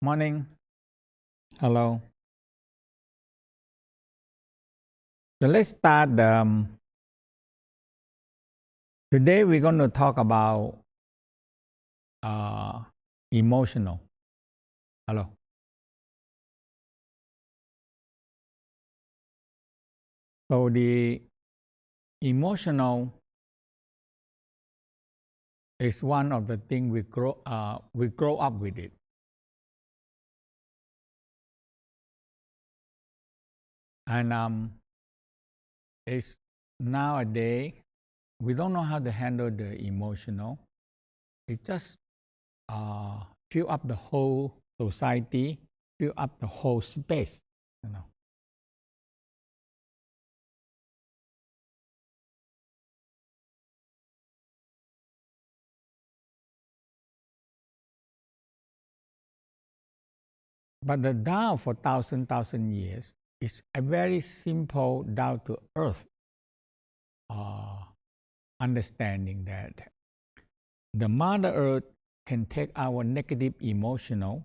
Morning. Hello. So let's start. Today we're going to talk about uh, emotional. Hello. So the emotional is one of the things we grow up with it, and it's nowadays we don't know how to handle the emotional. It just fill up the whole society, fill up the whole space. You know. But the Tao for thousand years is a very simple down to earth uh, understanding that the Mother Earth can take our negative emotional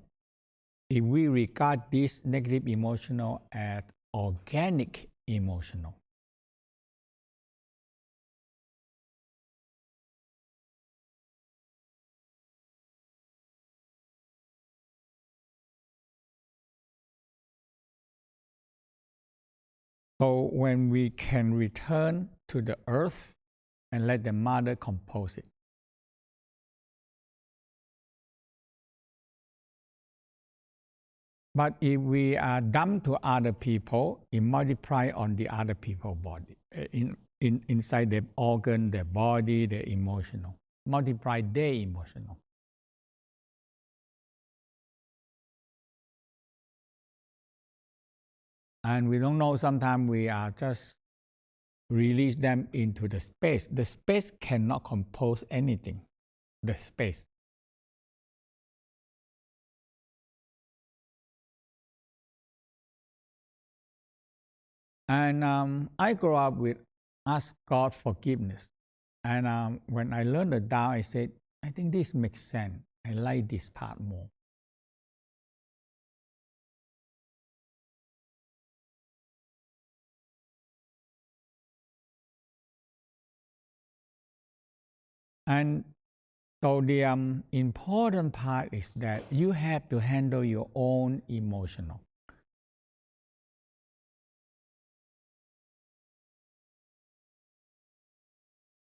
if we regard this negative emotional as organic emotional. So when we can return to the earth and let the mother compose it. But if we are dumb to other people, it multiply on the other people body, inside their organ, their body, their emotional, multiply their emotional. And we don't know, sometimes we are just release them into the space. The space cannot compose anything, the space. And I grew up with ask God forgiveness. And when I learned the Tao, I said, I think this makes sense. I like this part more. And so the important part is that you have to handle your own emotional.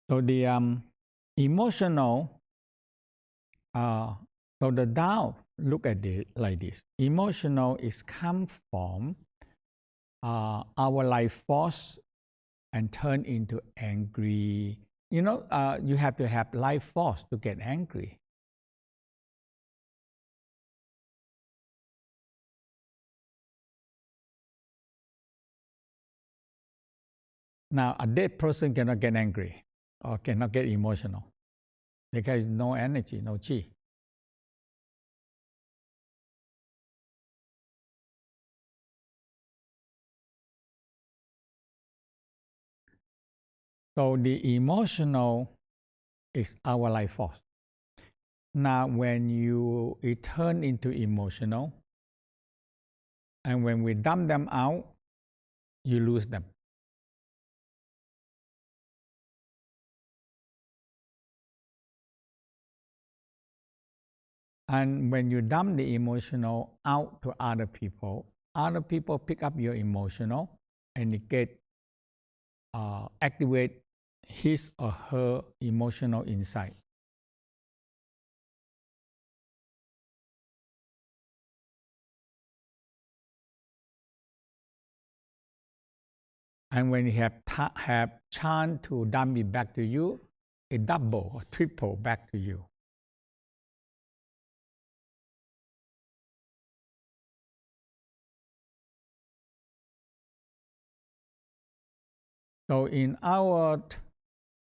So the emotional, uh, so the Tao look at it like this. Emotional is come from our life force and turn into angry. You have to have life force to get angry. Now, a dead person cannot get angry or cannot get emotional because no energy, no chi. So the emotional is our life force. Now, when it turn into emotional, and when we dump them out, you lose them. And when you dump the emotional out to other people pick up your emotional and it get activate his or her emotional insight. And when you have chance to dump it back to you, it double or triple back to you. So in our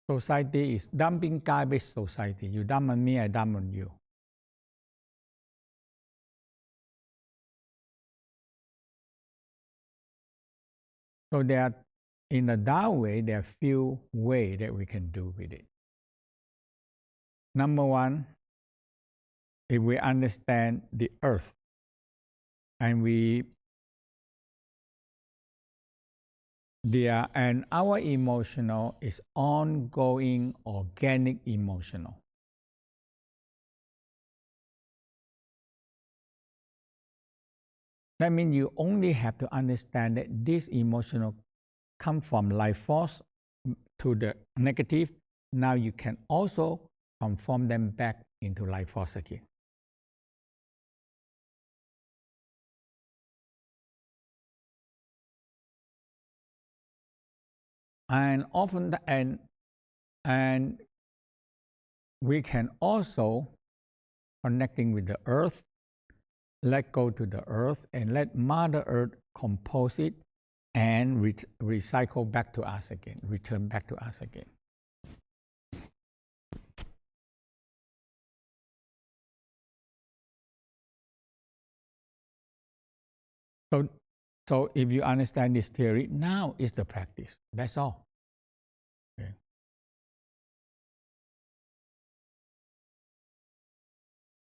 society is dumping garbage society. You dump on me, I dump on you. So in a Tao way, there are few ways that we can do with it. Number one, if we understand the earth, and and our emotional is ongoing organic emotional. That means you only have to understand that this emotional come from life force to the negative. Now you can also transform them back into life force again. And often and we can also connecting with the earth, let go to the earth and let Mother Earth compose it and recycle back to us again, return back to us again. So, so if you understand this theory, now is the practice. That's all. Okay.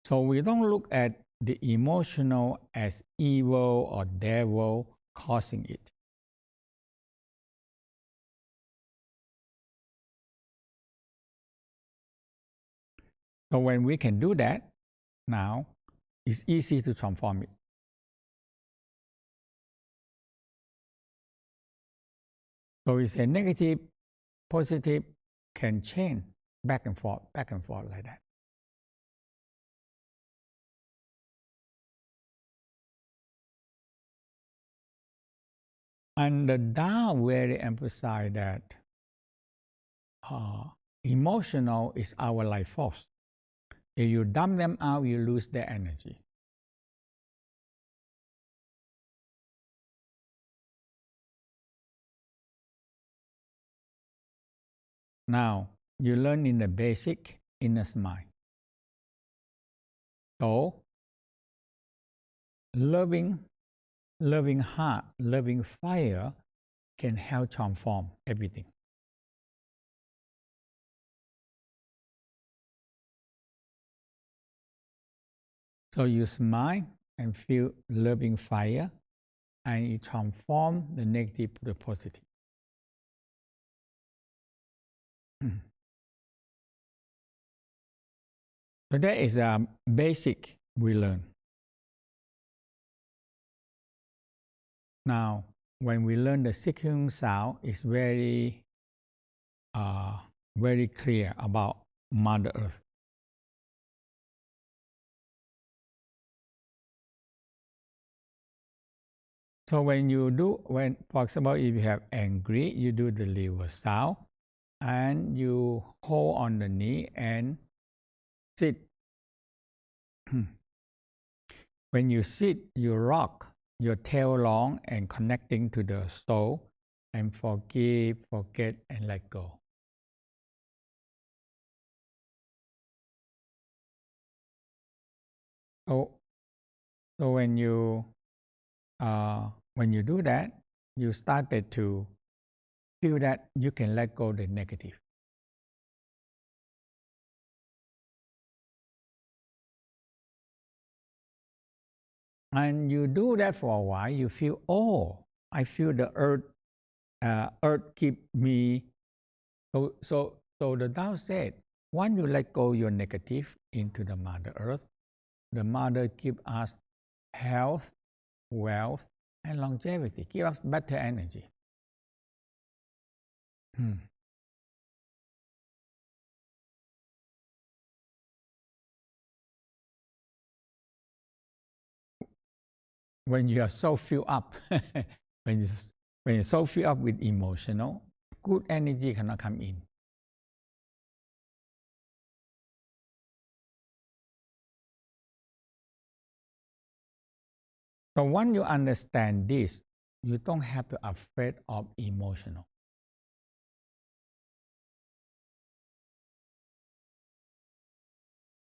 So we don't look at the emotional as evil or devil causing it. So when we can do that, now it's easy to transform it. So we say negative, positive can change back and forth like that. And the Tao really emphasize that uh, emotional is our life force. If you dump them out, you lose their energy. Now, you learn in the basic inner mind. So, loving, loving heart, loving fire can help transform everything. So you smile and feel loving fire, and it transforms the negative to the positive. So that is a basic we learn. Now, when we learn the sequence sound, it's uh, very clear about Mother Earth. So for example, if you have angry, you do the liver sound, and you hold on the knee and sit. When you sit, you rock your tail long and connecting to the soul, and forgive, forget, and let go. So, so when you do that, you started to feel that you can let go the negative. And you do that for a while, you feel, oh, I feel the earth keep me. So the Tao said, once you let go your negative into the Mother Earth, the Mother give us health, wealth, and longevity, give us better energy. Hmm. When you are so filled up, when, you, when you're so filled up with emotional, good energy cannot come in. So once you understand this, you don't have to afraid of emotional.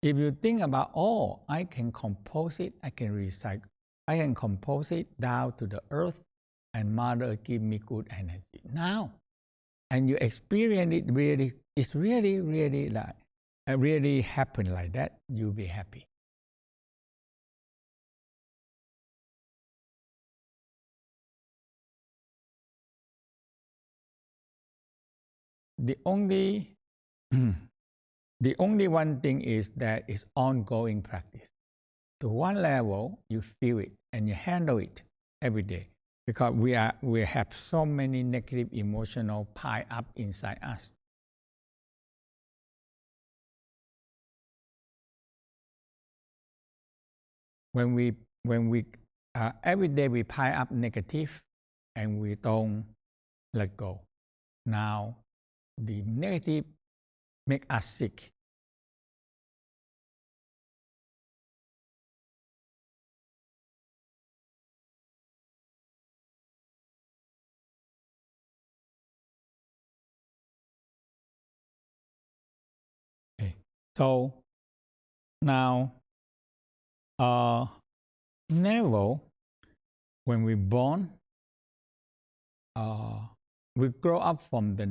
If you think about, oh, I can compose it, I can recycle, I can compose it down to the earth, and Mother give me good energy now, and you experience it really, it's really like, really happen like that, you'll be happy. the only the only one thing is that it's ongoing practice. To one level, you feel it and you handle it every day because we have so many negative emotional pile up inside us. When we every day we pile up negative and we don't let go. Now the negative make us sick. Okay. So now never when we born uh, we grow up from the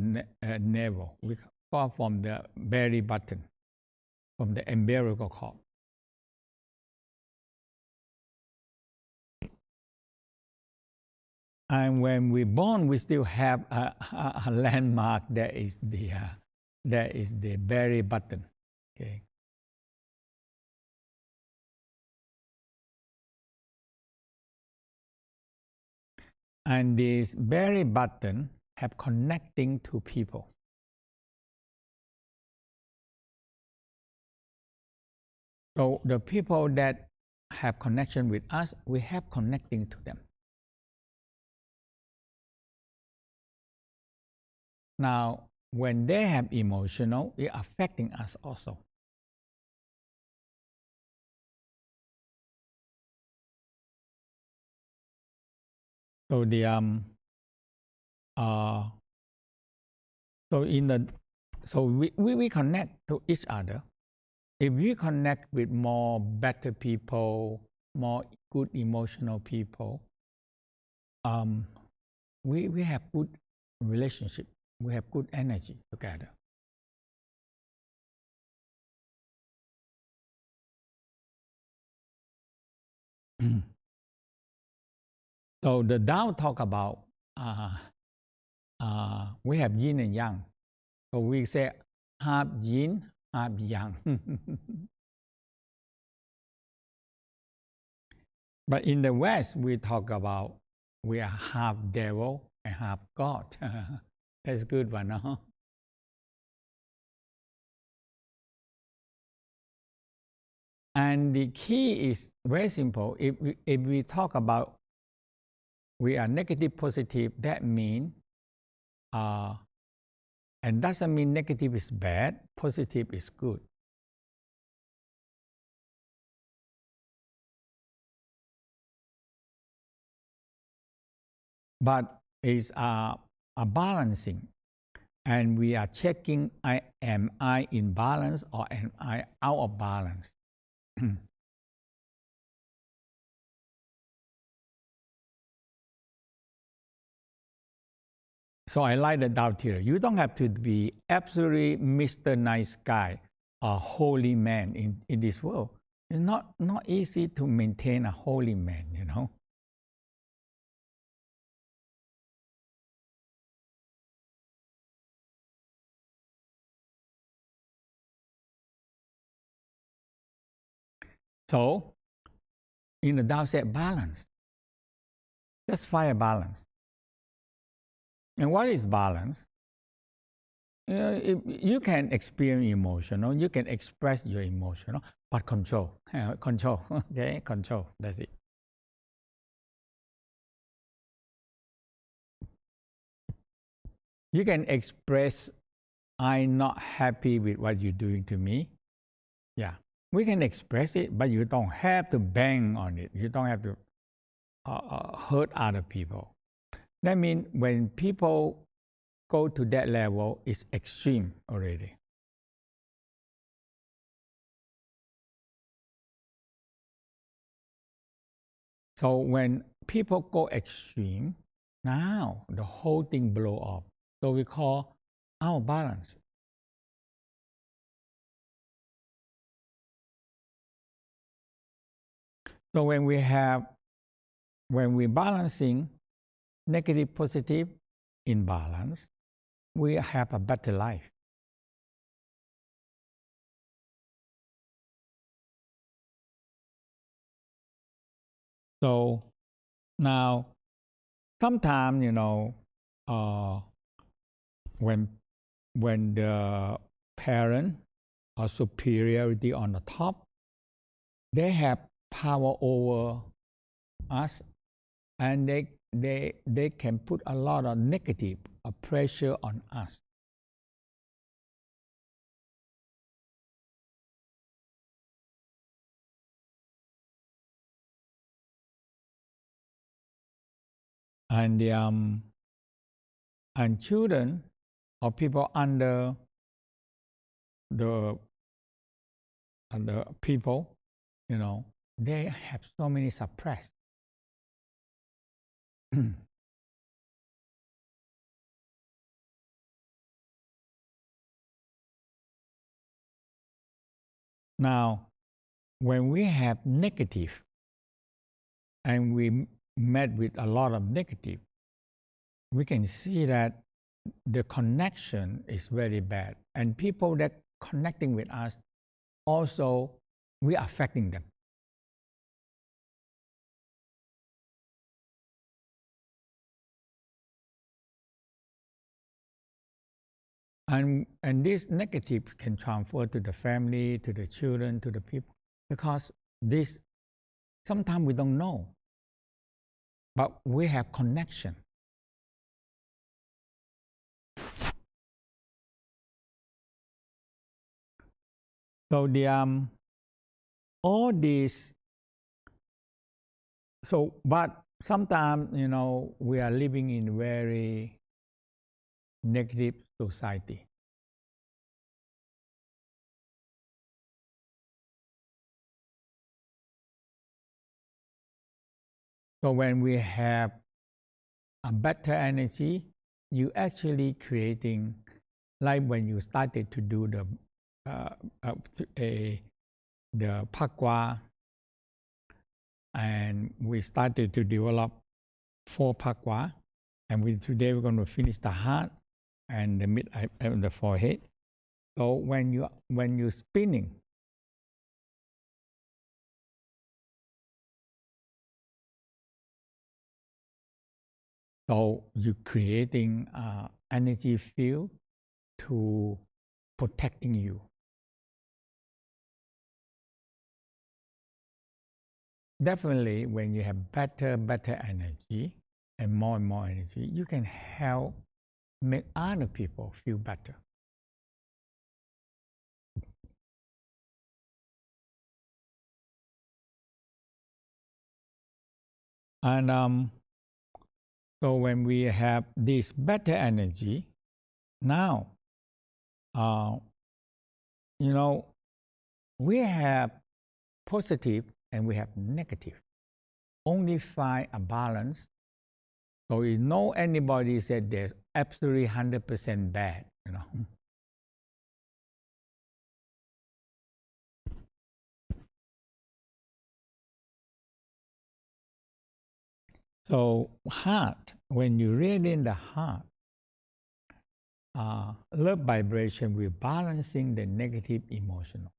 navel. We grow up from the belly button, from the umbilical cord. And when we born, we still have a landmark that is the belly button. Okay. And this belly button have connecting to people. So the people that have connection with us, we have connecting to them. Now, when they have emotional, it affecting us also. So the uh, so in the so we connect to each other. If we connect with more better people, more good emotional people, um, we have good relationship. We have good energy together. So the Tao talk about we have yin and yang. So we say half yin, half yang. But in the West, we talk about we are half devil and half God. That's good one, huh? And the key is very simple. If we talk about we are negative positive, that means, and doesn't mean negative is bad, positive is good. But it's a balancing. And we are checking, am I in balance or am I out of balance? So I like the Tao theory. You don't have to be absolutely Mr. Nice Guy or holy man in this world. It's not easy to maintain a holy man, you know. So in the Tao said balance. Just find a balance. And what is balance? You can experience emotional, you can express your emotional, but control, control, okay, control. That's it. You can express, I'm not happy with what you're doing to me. Yeah, we can express it, but you don't have to bang on it. You don't have to hurt other people. That means when people go to that level, it's extreme already. So when people go extreme, now the whole thing blow up. So we call our balance. So when we're balancing negative, positive in balance, we have a better life. So now, sometimes, uh, when the parent or superiority on the top, they have power over us, and they can put a lot of negative pressure on us. And and children or people under the people, they have so many suppressed. Now, when we have negative and we met with a lot of negative, we can see that the connection is very bad, and people that connecting with us also, we are affecting them. And this negative can transfer to the family, to the children, to the people, because this sometimes we don't know, but we have connection. So the all these, but sometimes, we are living in very negative society. So when we have a better energy, you actually creating, like when you started to do uh, uh, a the pakwa, and we started to develop 4 pakwa, and today we're going to finish the heart and the mid and the forehead. So when you spinning, so you creating energy field to protecting you. Definitely, when you have better energy and more energy, you can help make other people feel better. And so when we have this better energy, now, uh, you know, we have positive and we have negative. Only find a balance. So you know anybody said there's absolutely 100% bad. So heart, when you read in the heart, love vibration will balancing the negative emotional.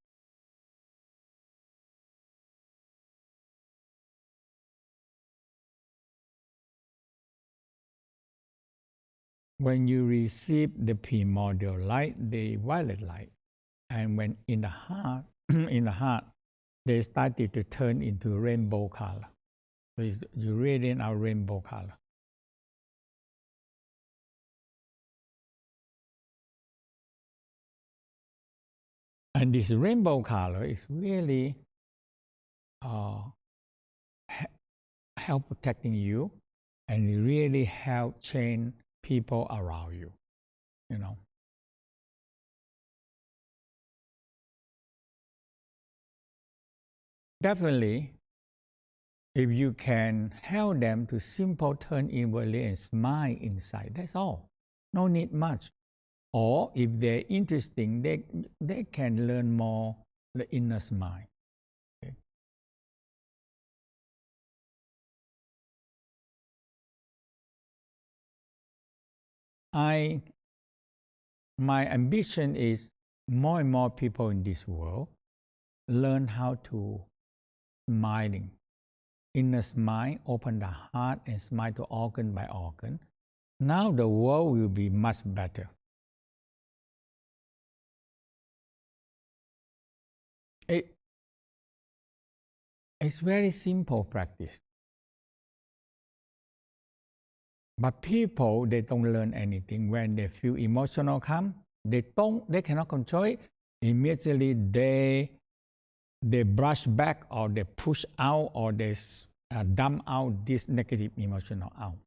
When you receive the primordial light, the violet light, and when in the heart, in the heart, they started to turn into rainbow color. So you read in our rainbow color. And this rainbow color is really uh, help protecting you, and it really help change people around you. You know, definitely, if you can help them to simple turn inwardly and smile inside, that's all. No need much. Or if they're interesting, they can learn more the inner smile. Okay. I my ambition is more and more people in this world learn how to smiling. Inner smile, open the heart and smile to organ by organ. Now the world will be much better. It, it's very simple practice. But people, they don't learn anything. When they feel emotional come, they cannot control it. Immediately they brush back or they push out or they dump out this negative emotional out.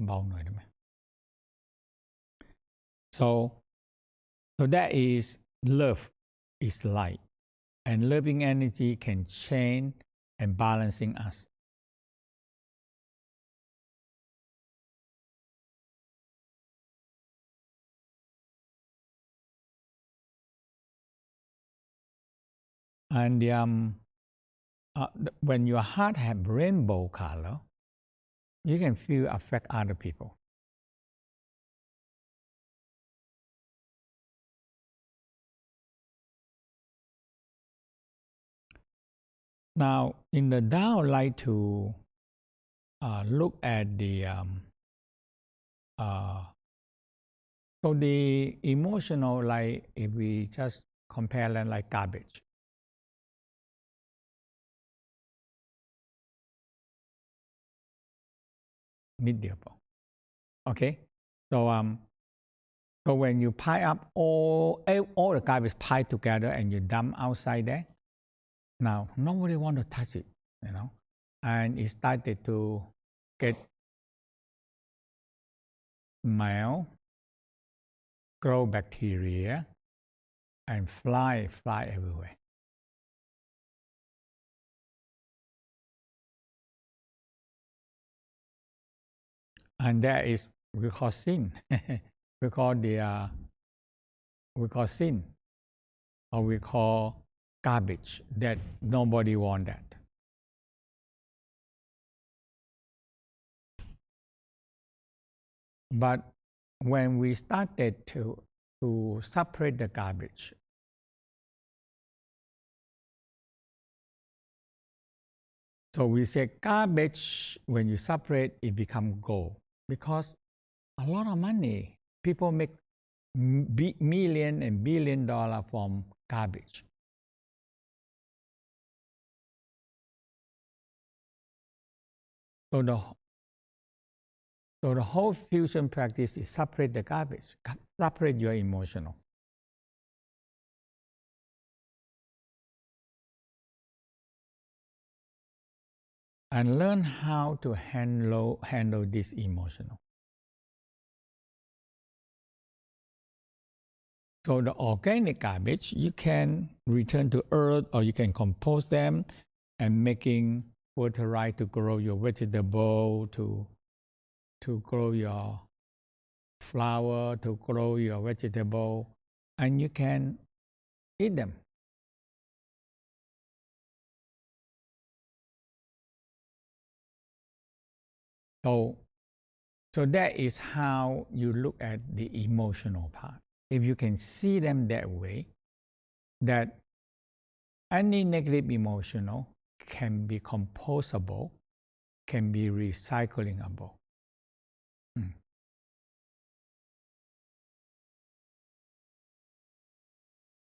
เบาหน่อยได้ไหม so so that is love is light and loving energy can change and balancing us. And when your heart have rainbow color, you can feel affect other people. Now, in the Tao, I like to look at the uh, so the emotional, like if we just compare them like garbage. Okay, so so when you pile up all the garbage piled together and you dump outside there, now nobody want to touch it, you know, and it started to get smell, grow bacteria, and fly everywhere. And that is we call sin. we call the we call sin, or we call garbage that nobody want that. But when we started to separate the garbage, so we say garbage when you separate it become gold because a lot of money people make million and $1 billion from garbage. So the whole fusion practice is separate the garbage, separate your emotional. And learn how to handle this emotional. So the organic garbage you can return to earth or you can compost them and making fertilizer to grow your vegetable, to grow your flower, to grow your vegetable, and you can eat them. So, so that is how you look at the emotional part. If you can see them that way, that any negative emotional can be composable, can be recyclingable. Mm.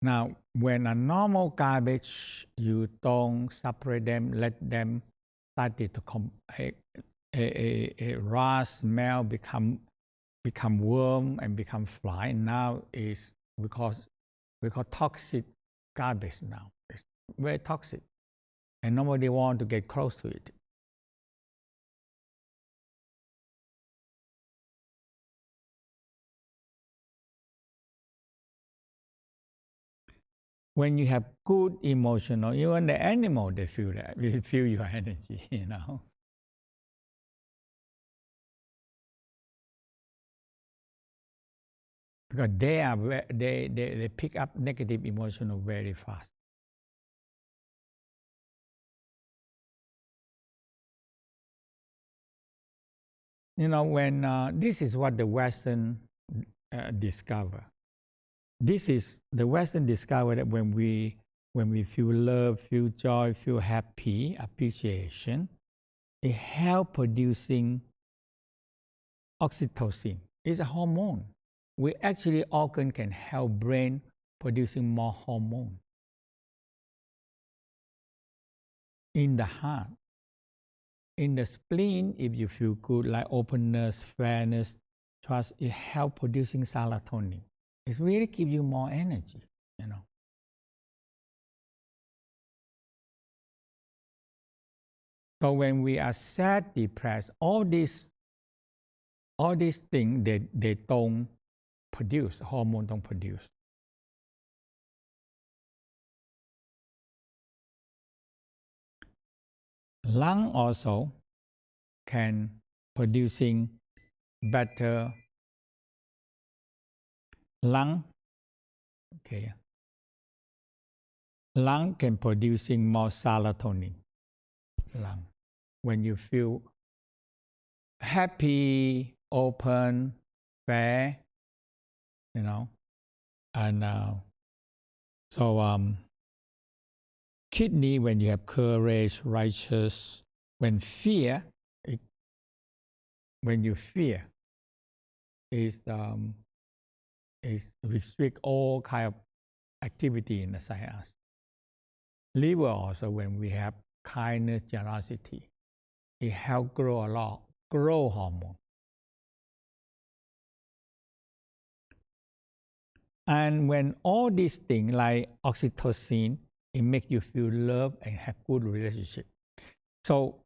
Now, when a normal garbage, you don't separate them, let them start to a raw smell become worm and become fly. Now is because we call toxic garbage now. It's very toxic, and nobody want to get close to it. When you have good emotional, even the animal they feel that, will feel your energy, you know. Because they pick up negative emotional very fast. When this is what the Western discover. This is the Western discover that when we feel love, feel joy, feel happy, appreciation, it help producing oxytocin. It's a hormone. We actually organ can help brain producing more hormone in the heart. In the spleen, if you feel good, like openness, fairness, trust, it help producing serotonin. It really give you more energy. So when we are sad, depressed, all these things they don't produce, hormone don't produce. Lung also can producing better lung. Okay. Lung can producing more serotonin. Lung. When you feel happy, open, fair, and so kidney, when you have courage, righteous, when you fear, is restrict all kind of activity in the us. Liver also, when we have kindness, generosity, it help grow a lot, grow hormone. And when all these things like oxytocin, it makes you feel love and have good relationship. So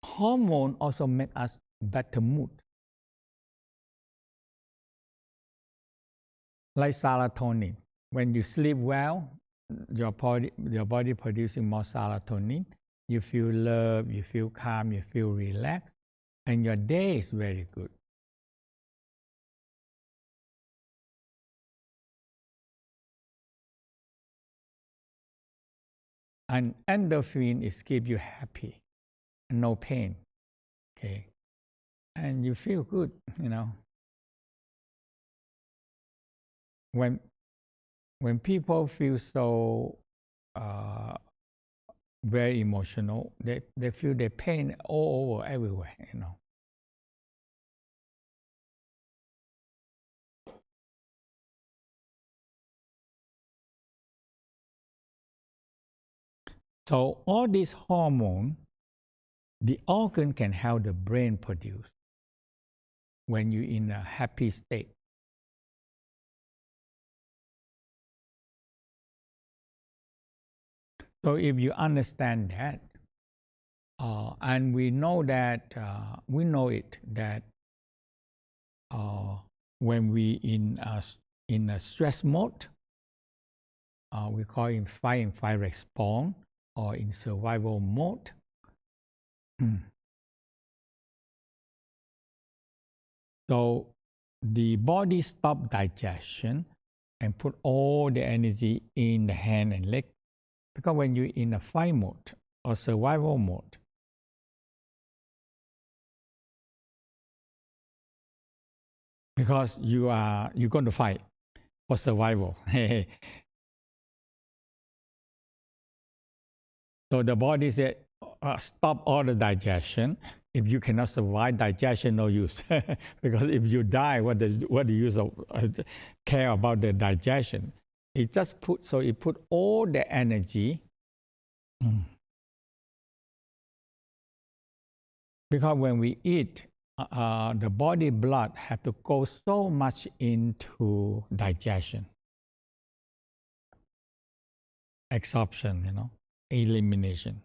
hormone also make us better mood. Like serotonin. When you sleep well, your body producing more serotonin. You feel love, you feel calm, you feel relaxed, and your day is very good. And endorphin is keep you happy, no pain. Okay, and you feel good. When people feel so uh, very emotional, they feel their pain all over everywhere. So all these hormones, the organ can help the brain produce when you're in a happy state. So if you understand that, and we know it that when we in a stress mode, we call it fight and flight response, or in survival mode. So the body stop digestion and put all the energy in the hand and leg, because when you're in a fight mode or survival mode, because you're going to fight for survival. So the body said, stop all the digestion. If you cannot survive digestion, no use. Because if you die, what do you use of care about the digestion? It put all the energy. Because when we eat, the body blood have to go so much into digestion, absorption, elimination.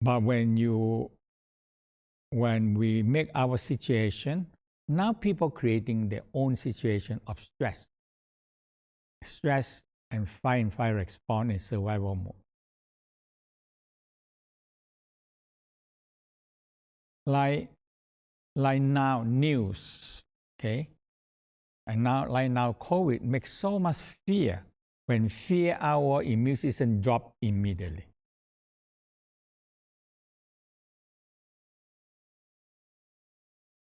But when we make our situation, now people creating their own situation of stress and fight and flight response in survival mode. Like now news, okay, and now COVID makes so much fear. When fear, our immune system drop immediately.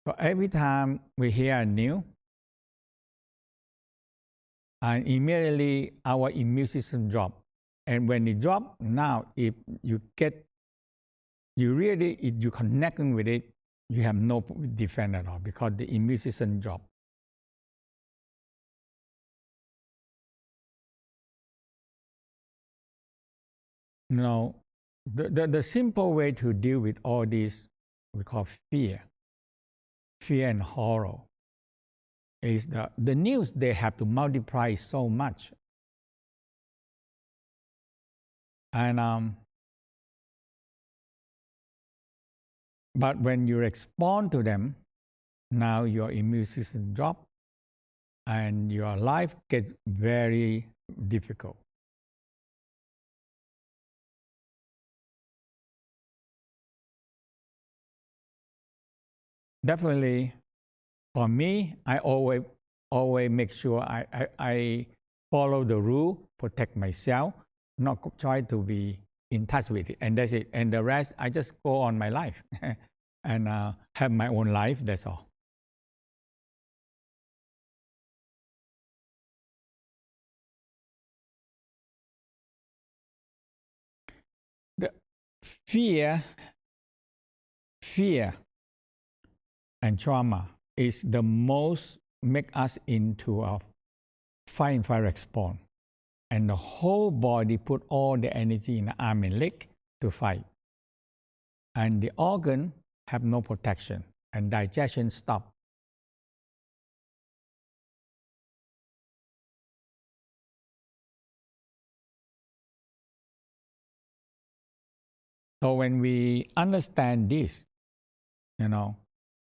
So every time we hear a news, and immediately our immune system drop. And when it drop, now if you get, you really, if you connecting with it, you have no defense at all because the immune system drop. You know, the simple way to deal with all this we call fear and horror is the news they have to multiply so much. And but when you respond to them, now your immune system drop and your life gets very difficult. Definitely, for me, I always make sure I follow the rule, protect myself, not try to be in touch with it, and that's it. And the rest, I just go on my life and have my own life. That's all. The fear, fear, and trauma is the most make us into a fight and flight response, and the whole body put all the energy in the arm and leg to fight, and the organ have no protection, and digestion stop. So when we understand this, you know,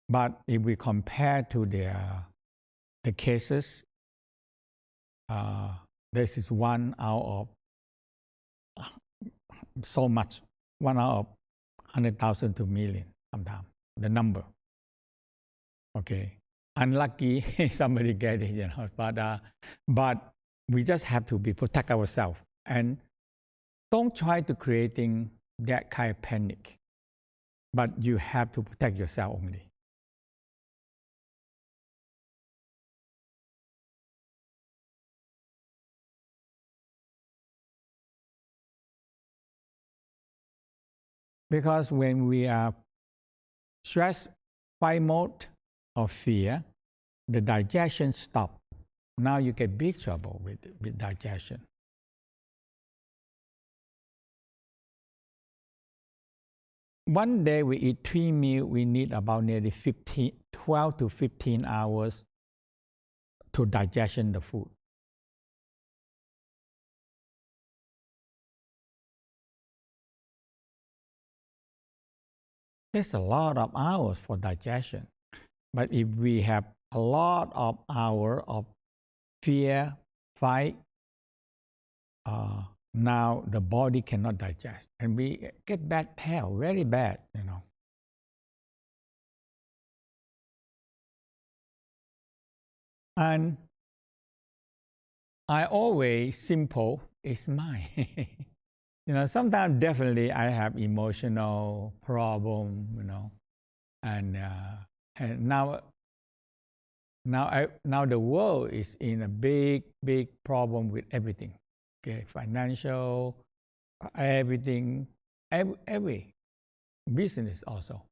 but if we compare to the cases, uh, this is one out of so much, one out of 100,000 to million sometimes the number. Okay, unlucky somebody get it, but we just have to be protect ourselves and don't try to creating that kind of panic. But you have to protect yourself only. Because when we are stress, fight mode, or fear, the digestion stop. Now you get big trouble with digestion. One day we eat 3 meals, we need about nearly 12 to 15 hours to digestion the food. That's a lot of hours for digestion. But if we have a lot of hours of fear, fight, uh, now the body cannot digest, and we get bad health, very bad. And I always simple is mine. Sometimes definitely I have emotional problem, and now the world is in a big problem with everything. Okay, financial, everything, every business also,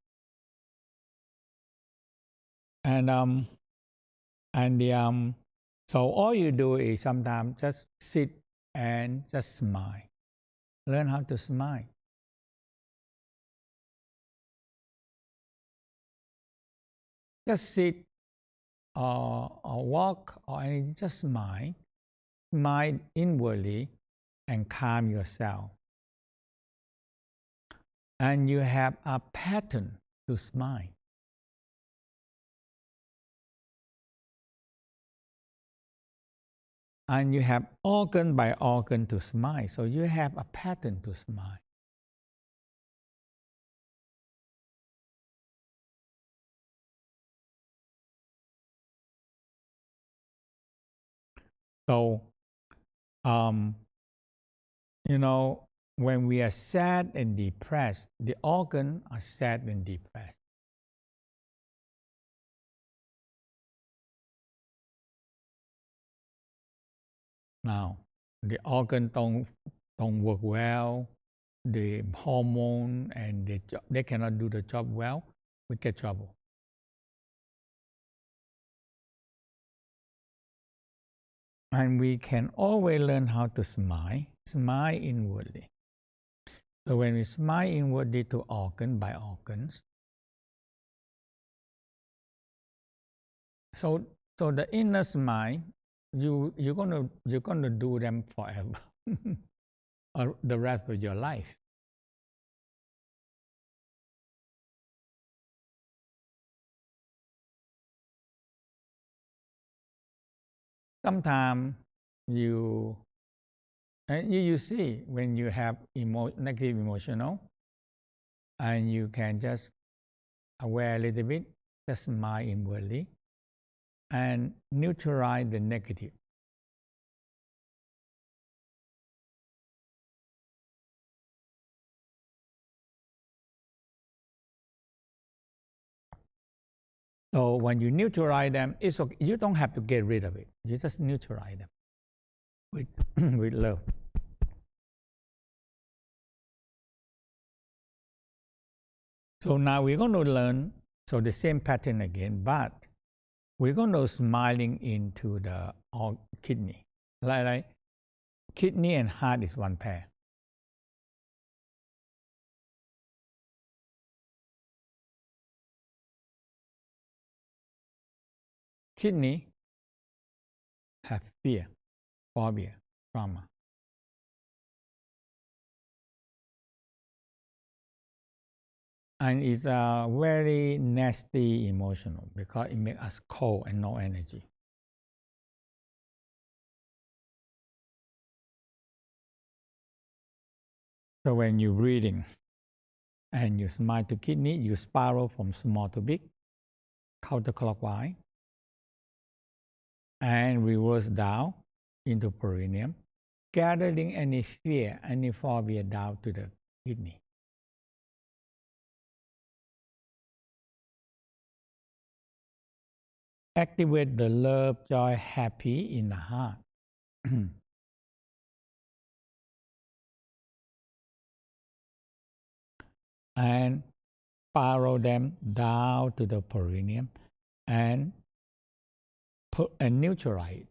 and and the so all you do is sometimes just sit and just smile. Learn how to smile. Just sit or walk or anything, just smile. Smile inwardly and calm yourself. And you have a pattern to smile. And you have organ by organ to smile. So you have a pattern to smile. So, um, you know, when we are sad and depressed, the organ are sad and depressed. Now, the organ don't work well, the hormone and they cannot do the job well, we get trouble. And we can always learn how to smile inwardly. So when we smile inwardly to organ by organs, so the inner smile, you're gonna do them forever, or the rest of your life. Sometimes you you see when you have negative emotional, and you can just aware a little bit, just smile inwardly, and neutralize the negative. So when you neutralize them, it's okay. You don't have to get rid of it. You just neutralize them with with love. So now we're going to learn so the same pattern again, but we're going to smiling into the kidney. Like kidney and heart is one pair. Kidney have fear, phobia, trauma. And it's a very nasty emotional because it makes us cold and no energy. So when you're breathing and you smile to kidney, you spiral from small to big, counterclockwise, and reverse down into perineum, gathering any fear, any phobia down to the kidney. Activate the love, joy, happy in the heart. And spiral them down to the perineum and put and neutralize.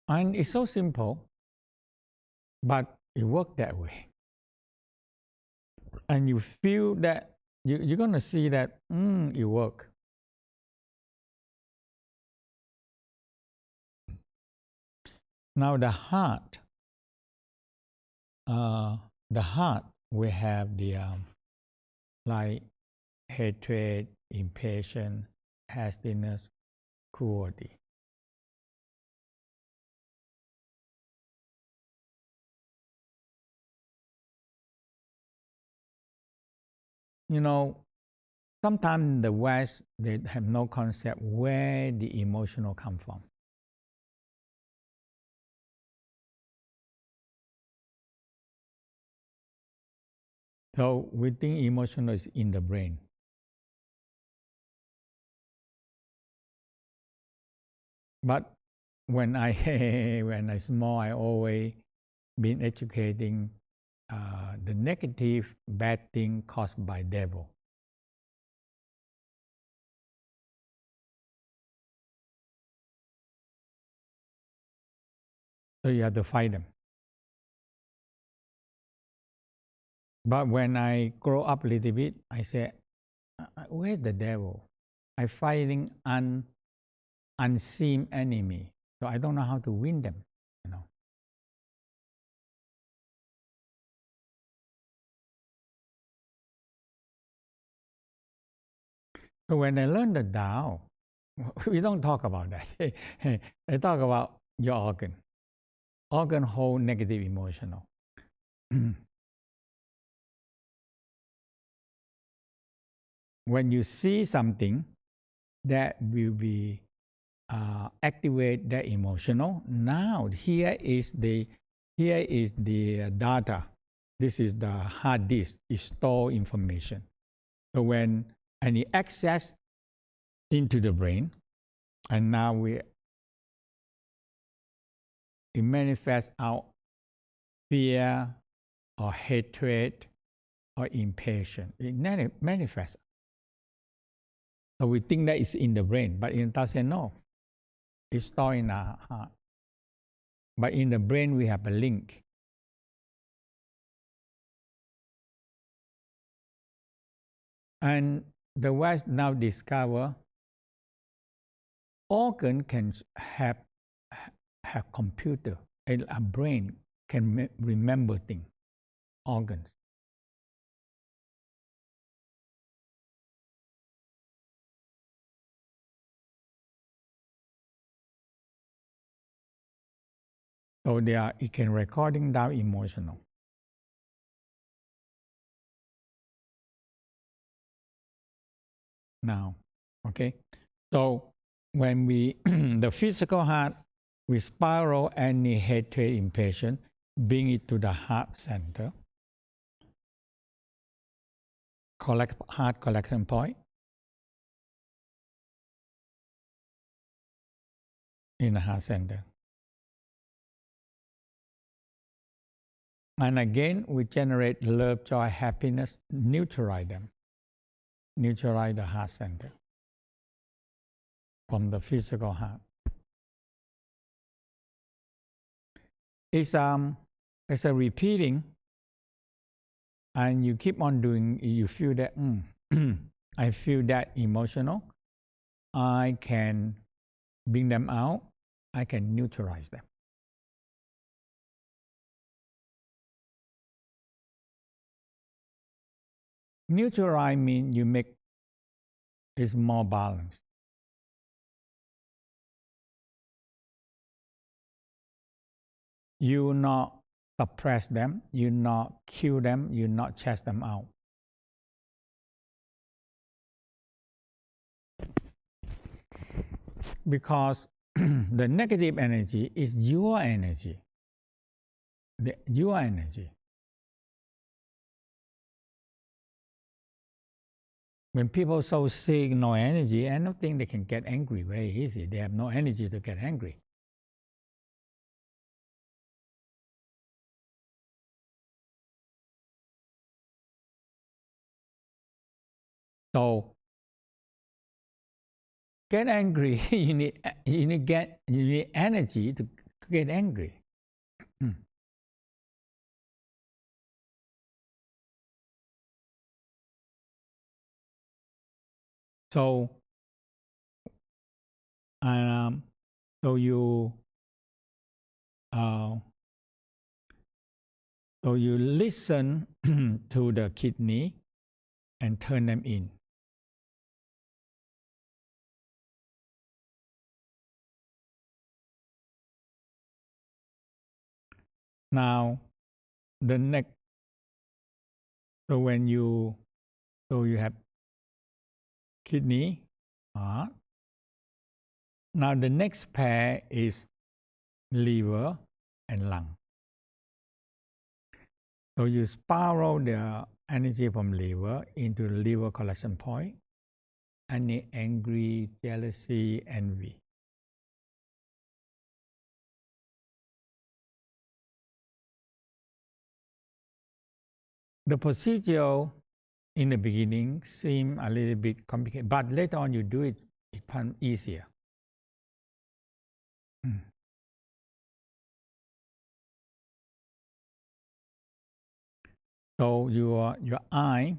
And it's so simple, but it works that way. And you feel that you're going to see that it works. Now uh, the heart will have the like hatred, impatience, hastiness, cruelty. You know, sometimes the West they have no concept where the emotional come from. So we think emotional is in the brain. But when I when I small, I always been educating the negative bad thing caused by devil. So you have to fight them. But when I grow up a little bit, I say, where's the devil? I fighting unseen enemy, so I don't know how to win them. You know. So when I learn the Tao, we don't talk about that. I talk about your organ. Organ hold negative emotional. When you see something that will be activate that emotional, now here is the data. This is the hard disk. It store information. So when any access into the brain, and now it manifests out fear or hatred or impatience. It manifests. So we think that it's in the brain, but in doesn't know. It's stored in our heart. But in the brain we have a link. And the West now discover organ can have computer, and a brain can remember things, organs. So it can recording down emotional. Now, okay. So when we the physical heart, we spiral any hatred impatient, bring it to the heart center, heart collection point in the heart center. And again, we generate love, joy, happiness, neutralize them, neutralize the heart center from the physical heart. It's a repeating, and you keep on doing. You feel that I feel that emotional. I can bring them out. I can neutralize them. Neutralize means you make it more balanced. You not suppress them. You not kill them. You not chase them out. Because the negative energy is your energy. Your energy. When people so sick, no energy, I don't think they can get angry very easy. They have no energy to get angry. So get angry. you need energy to get angry. So and so you uh, so you listen to the kidney and turn them in. Now the next, so when you have kidney, heart. Now the next pair is liver and lung. So you spiral the energy from liver into the liver collection point. Any angry, jealousy, envy. The procedure in the beginning seems a little bit complicated, but later on you do it, it becomes easier. So your eye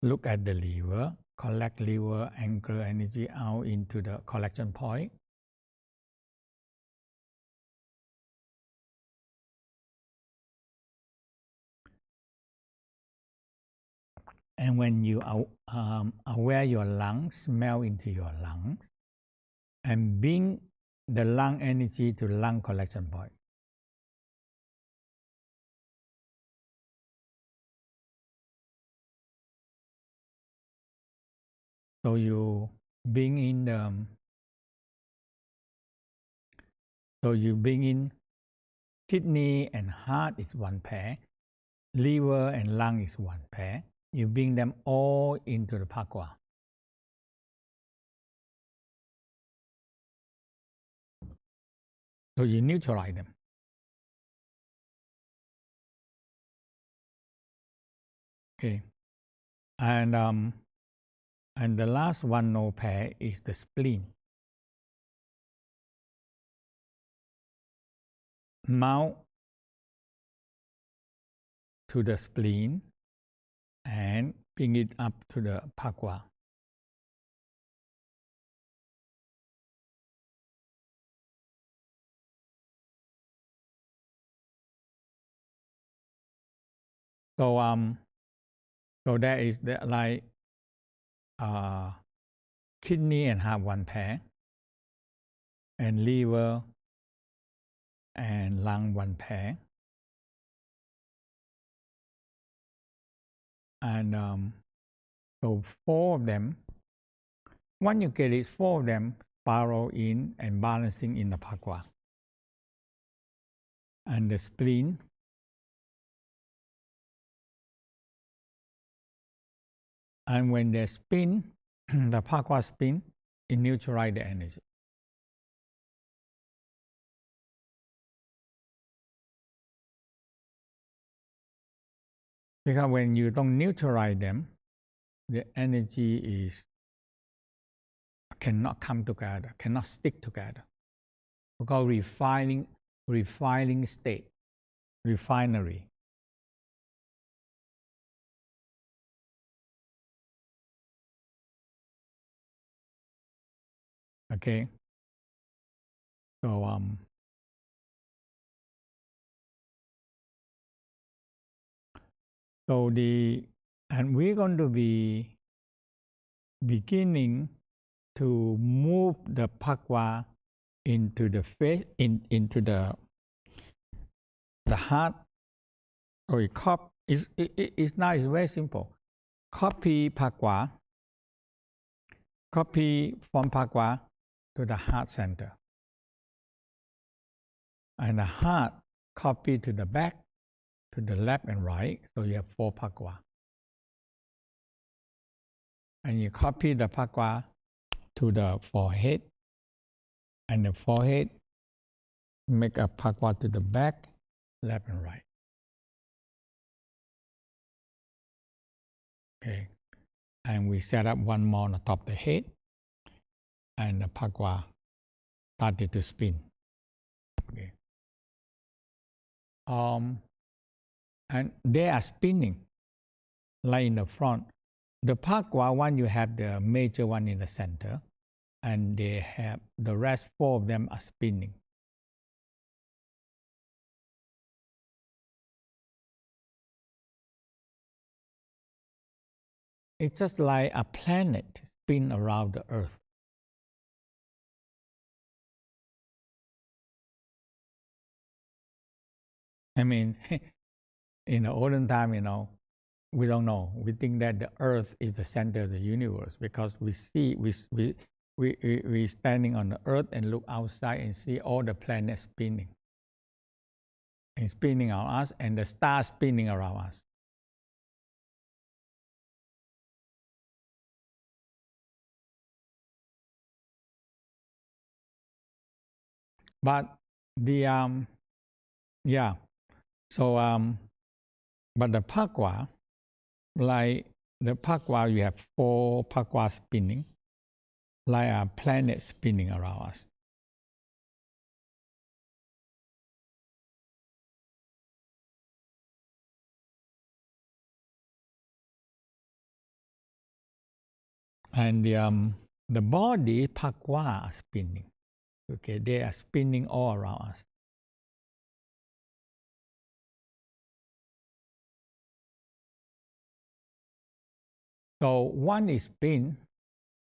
look at the liver, collect liver anger energy out into the collection point. And when you aware your lungs, smell into your lungs, and bring the lung energy to lung collection point. So you bring in kidney and heart is one pair, liver and lung is one pair, you bring them all into the pakwa. So you neutralize them. Okay. And the last one no pair is the spleen. Mount to the spleen and bring it up to the pakwa. So that is the like kidney and have one pair, and liver and lung one pair, and so four of them. When you get it, four of them spiral in and balancing in the pakwa, and the spleen. And when they spin, the pakwa spin, it neutralizes the energy. Because when you don't neutralize them, the energy cannot come together, cannot stick together. We call refining state, refinery. Okay. So and we're going to be beginning to move the pakwa into the face, into the heart. Or it's now it's very simple. Copy pakwa, copy from pakwa to the heart center, and the heart copy to the back, to the left and right. So you have four pakwa, and you copy the pakwa to the forehead, and the forehead make a pakwa to the back, left and right. Okay, and we set up one more on the top of the head, and the pakwa started to spin. Okay. And they are spinning like in the front. The pakwa one, you have the major one in the center, and they have the rest four of them are spinning. It's just like a planet spin around the earth. I mean, in the olden time, we don't know. We think that the earth is the center of the universe because we see, we standing on the earth and look outside and see all the planets spinning. And spinning around us, and the stars spinning around us. But yeah. So but the pakwa, like the pakwa, you have four pakwa spinning, like a planet spinning around us. And the body pakwa are spinning. Okay, they are spinning all around us. So one is spin,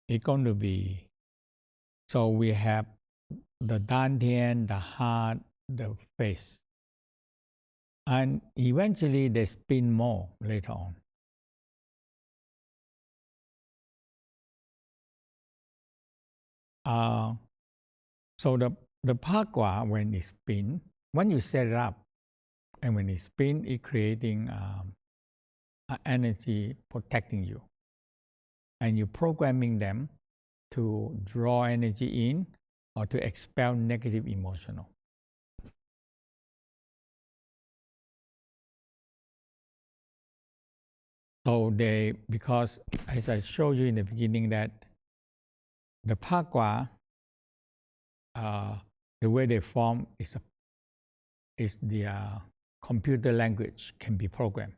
it's going to be, so we have the dantian, the heart, the face. And eventually they spin more later on. So the pakwa, when it spin, when you set it up, and when it spin, it creating energy protecting you, and you're programming them to draw energy in or to expel negative emotional. So because as I showed you in the beginning that the Phagwa, the way they form is the computer language can be programmed.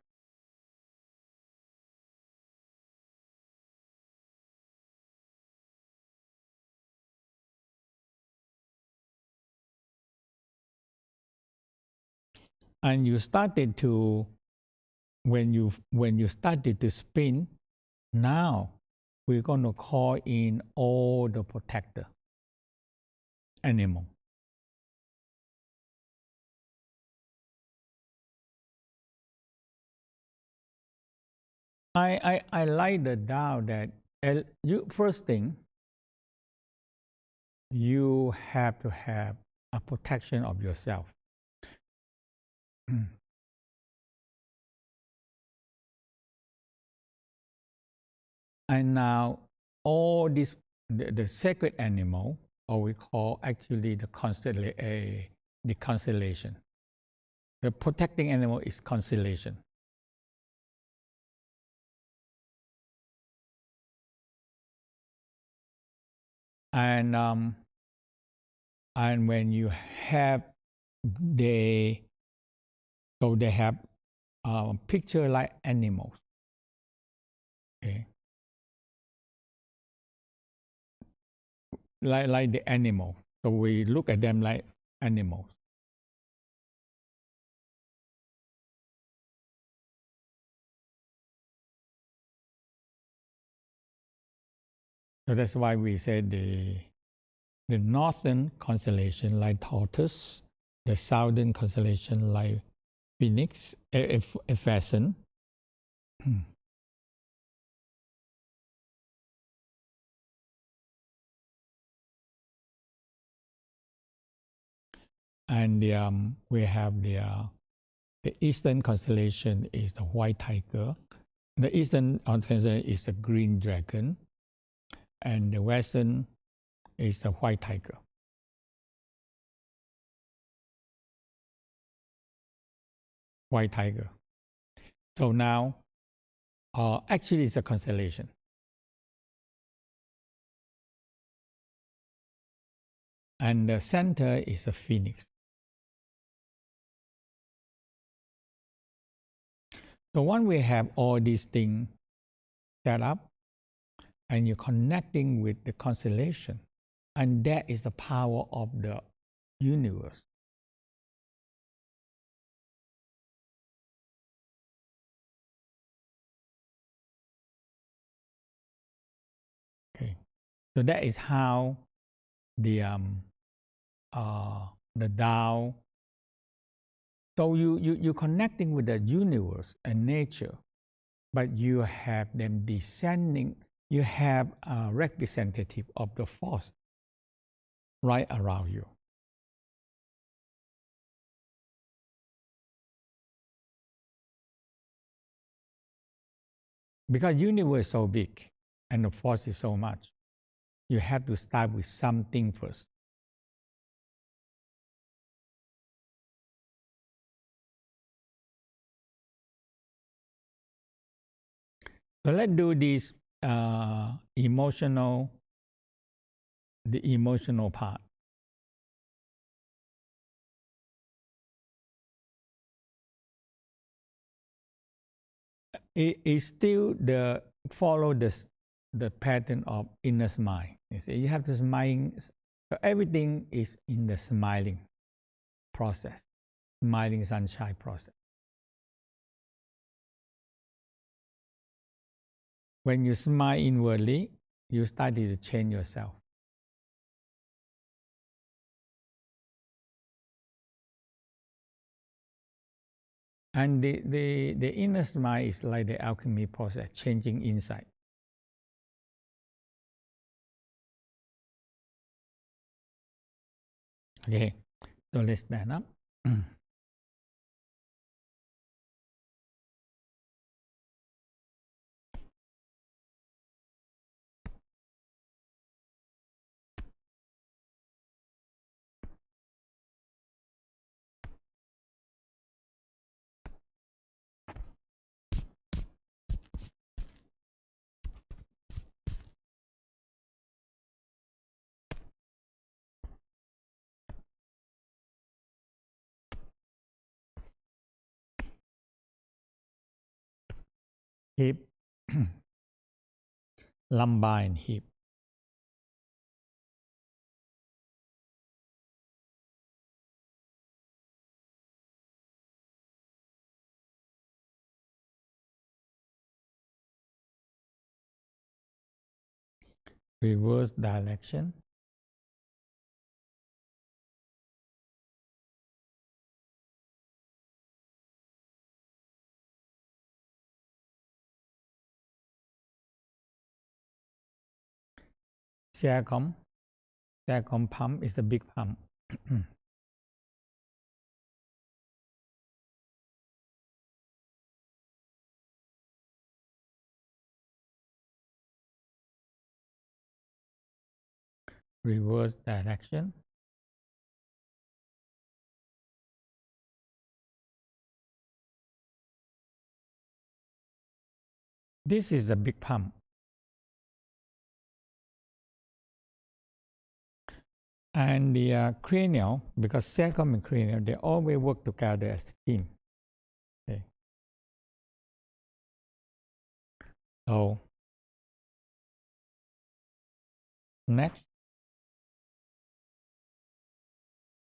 And you started to when you started to spin, now we're going to call in all the protector animal. I like the Tao that you first thing you have to have a protection of yourself. And now all this the sacred animal, or we call actually the constellation. The protecting animal is constellation. And when you have they so they have picture like animals. Okay. Like the animal. So we look at them like animals. So that's why we say the northern constellation like tortoise, the southern constellation like phoenix, a pheasant. And we have the eastern constellation is the white tiger. The eastern constellation is the green dragon, and the western is the white tiger. White tiger. So now, actually, it's a constellation. And the center is a phoenix. So when we have all these things set up, and you're connecting with the constellation, and that is the power of the universe. Okay, so that is how the Tao. So you're connecting with the universe and nature, but you have them descending. You have a representative of the force right around you. Because universe is so big and the force is so much, you have to start with something first. So let's do this the emotional part. It is still the follow the pattern of inner smile. You see, you have to smile. So everything is in the smiling process, smiling sunshine process. When you smile inwardly, you start to change yourself. And the inner smile is like the alchemy process, changing inside. Okay, so let's stand up. hip, lumbar and hip. Reverse direction. Second, second pump is the big pump. Reverse direction. This is the big pump. And the cranial, because sacrum and cranial, they always work together as a team. Okay. So, neck,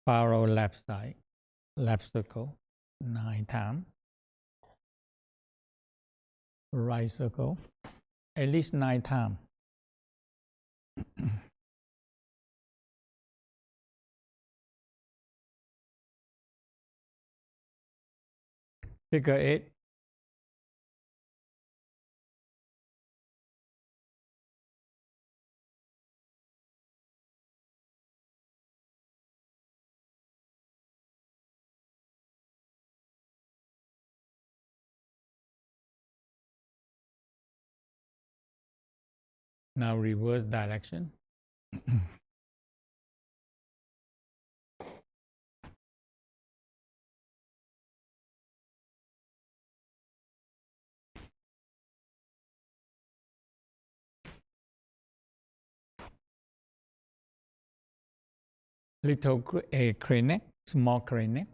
follow left side, left circle, 9 times. Right circle, at least 9 times. Figure 8. Now reverse direction. Little crane neck, small crane neck.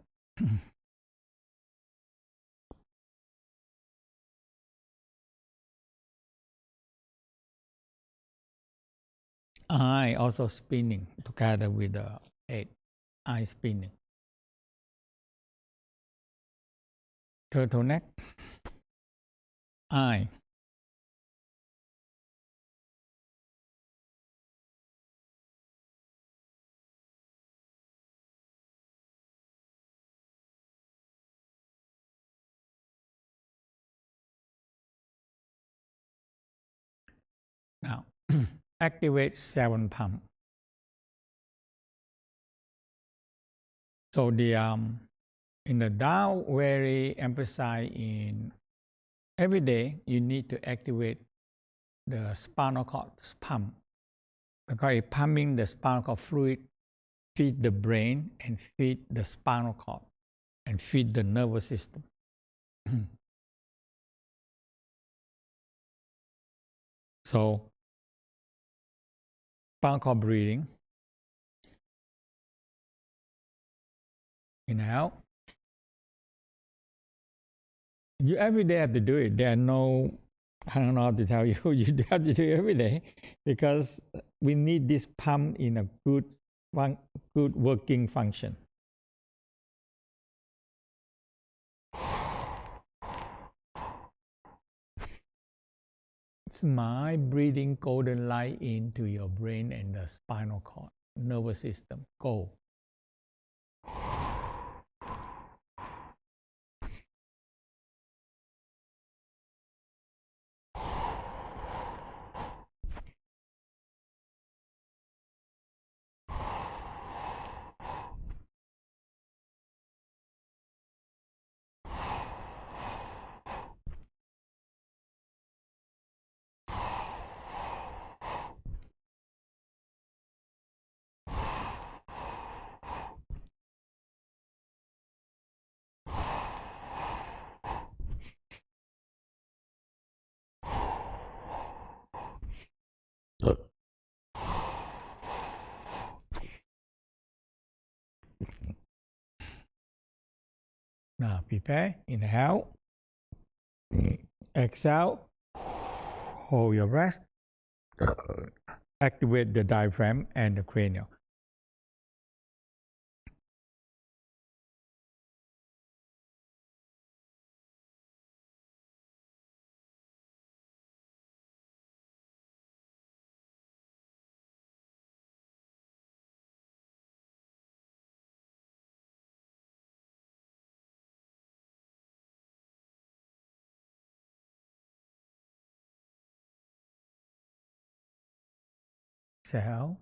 Eye also spinning together with the 8. Eye spinning. Turtleneck. Eye. Now, activate 7 pump. So the in the down, very emphasize in every day you need to activate the spinal cord pump, because it pumping the spinal cord fluid feed the brain and feed the spinal cord and feed the nervous system. So spinal cord breathing. Inhale. You every day have to do it. There are no, I don't know how to tell you. You have to do it every day, because we need this pump in a good working function. Smile, breathing golden light into your brain and the spinal cord, nervous system. Go. Now prepare. Inhale. Exhale. hold your breath, activate the diaphragm and the cranial. Exhale.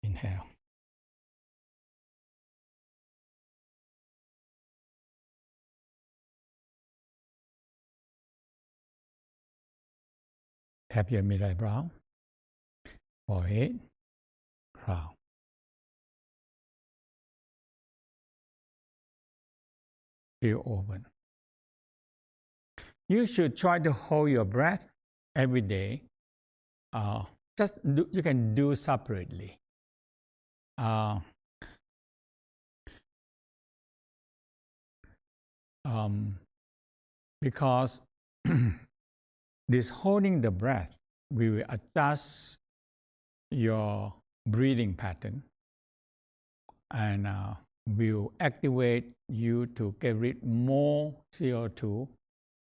Inhale. Tap your mid eyebrow, forehead, crown. Feel open. You should try to hold your breath every day. You can do separately. Because this holding the breath will adjust your breathing pattern and will activate you to get rid more CO2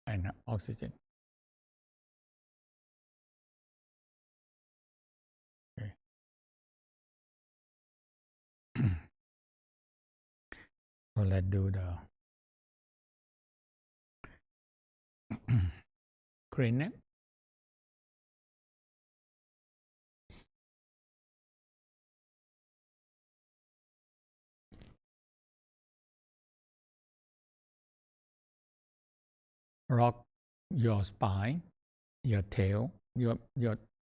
and oxygen. Okay. So let's do the crane neck. Rock your spine, your tail, your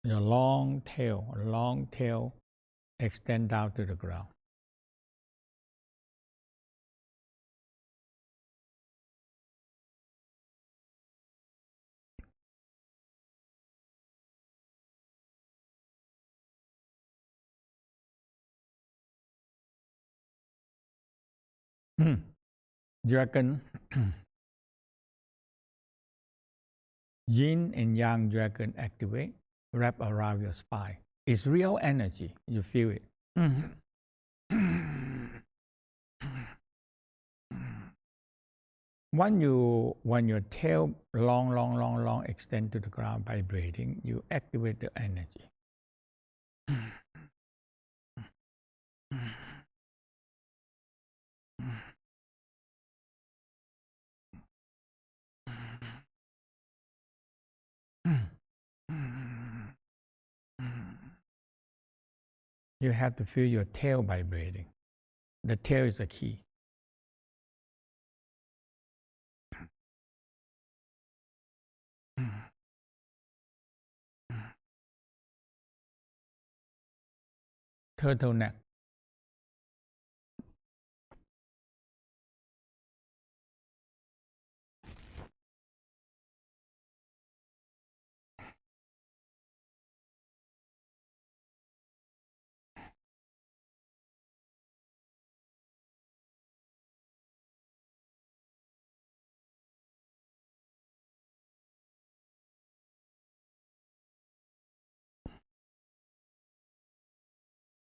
long tail extend down to the ground. Dragon, yin and yang dragon activate, wrap around your spine. It's real energy. You feel it. When your tail long extend to the ground by breathing, you activate the energy. You have to feel your tail vibrating. The tail is the key. Turtleneck.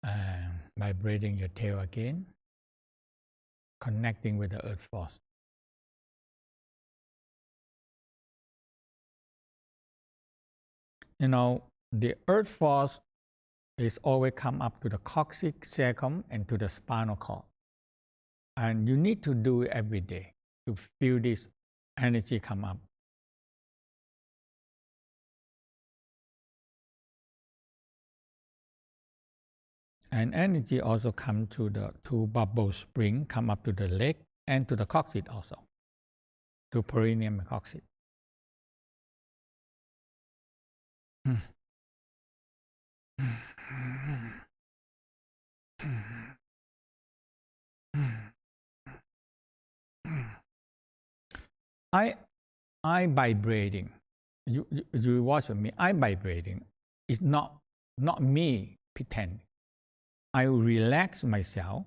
And vibrating your tail again, connecting with the earth force. You know, the earth force is always come up to the coccyx, cecum, and to the spinal cord. And you need to do it every day to feel this energy come up. And energy also come to the two bubble spring, come up to the leg and to the coccyx also, to perineum and coccyx. I vibrating. You watch with me. I vibrating. It's not me pretend. I relax myself,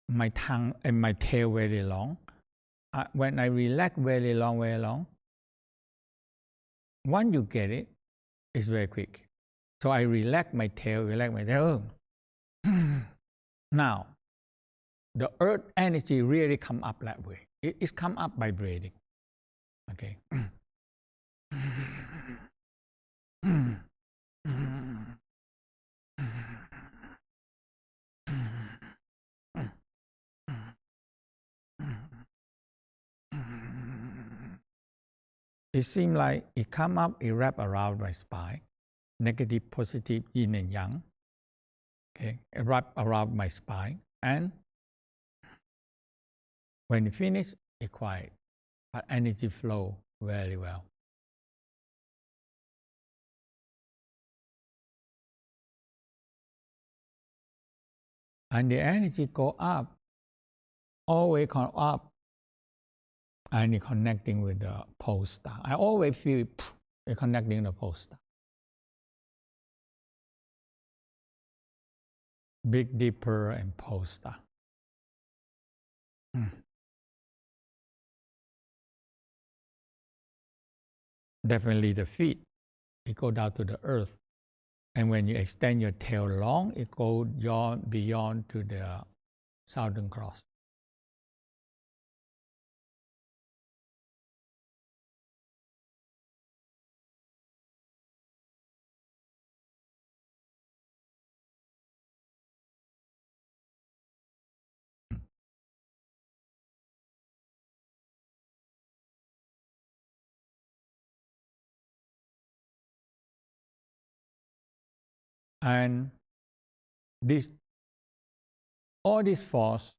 my tongue and my tail very long. When I relax very long, Once you get it, it's very quick. So I relax my tail, Now, the earth energy really come up that way. It's come up by breathing. Okay. It seems like it come up, it wrap around my spine, negative, positive, yin and yang. Okay, it wrap around my spine, and when it finish, it quiet, but energy flow very well. And the energy go up, always come up, and it connecting with the pole star. I always feel it connecting the pole star. Big Dipper and pole star. Definitely the feet, it go down to the earth. And when you extend your tail long, it goes beyond to the Southern Cross. And this, all this force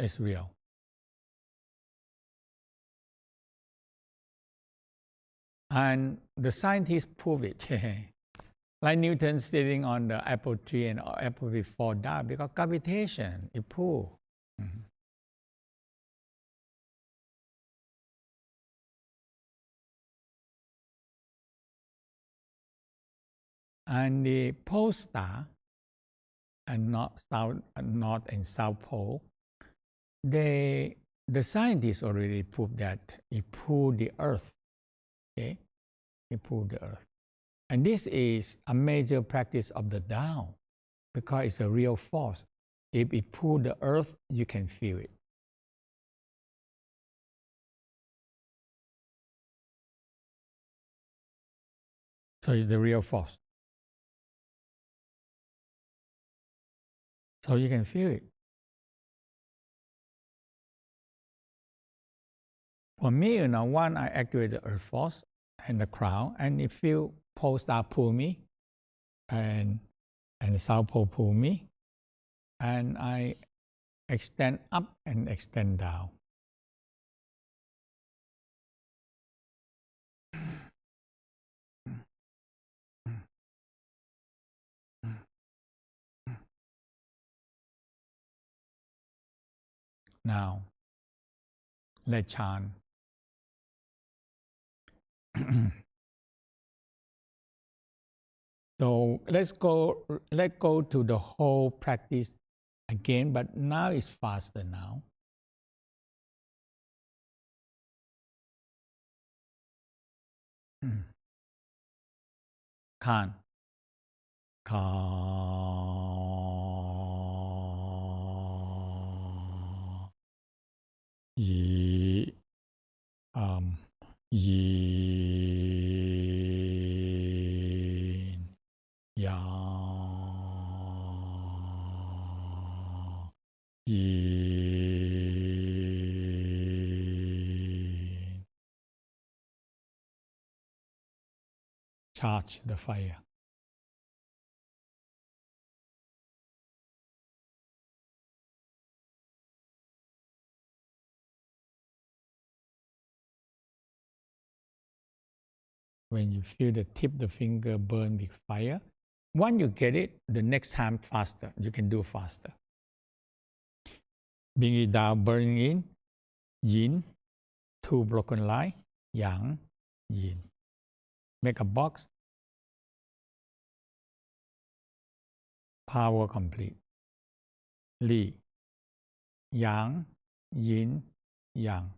is real. And the scientists prove it. Like Newton sitting on the apple tree and apple will fall down because gravitation, it pulls. And the pole star, and not south, north and south pole, the scientists already proved that it pulled the earth. Okay, it pulled the earth. And this is a major practice of the Tao because it's a real force. If it pulls the earth, you can feel it. So it's the real force. So you can feel it. For me, when I activate the earth force and the crown, and it feel pole star pull me, and the south pole pull me, and I extend up and extend down. Now, let's chant. So let's go to the whole practice again, but now it's faster now. Can. Ka. Yi. Yin. Yang. Yin. Charge the fire. When you feel the tip of the finger burn with fire, once you get it, the next time faster, you can do faster. Bring it down, burning in, yin, two broken line, yang, yin. Make a box, power complete. Li, yang, yin, yang.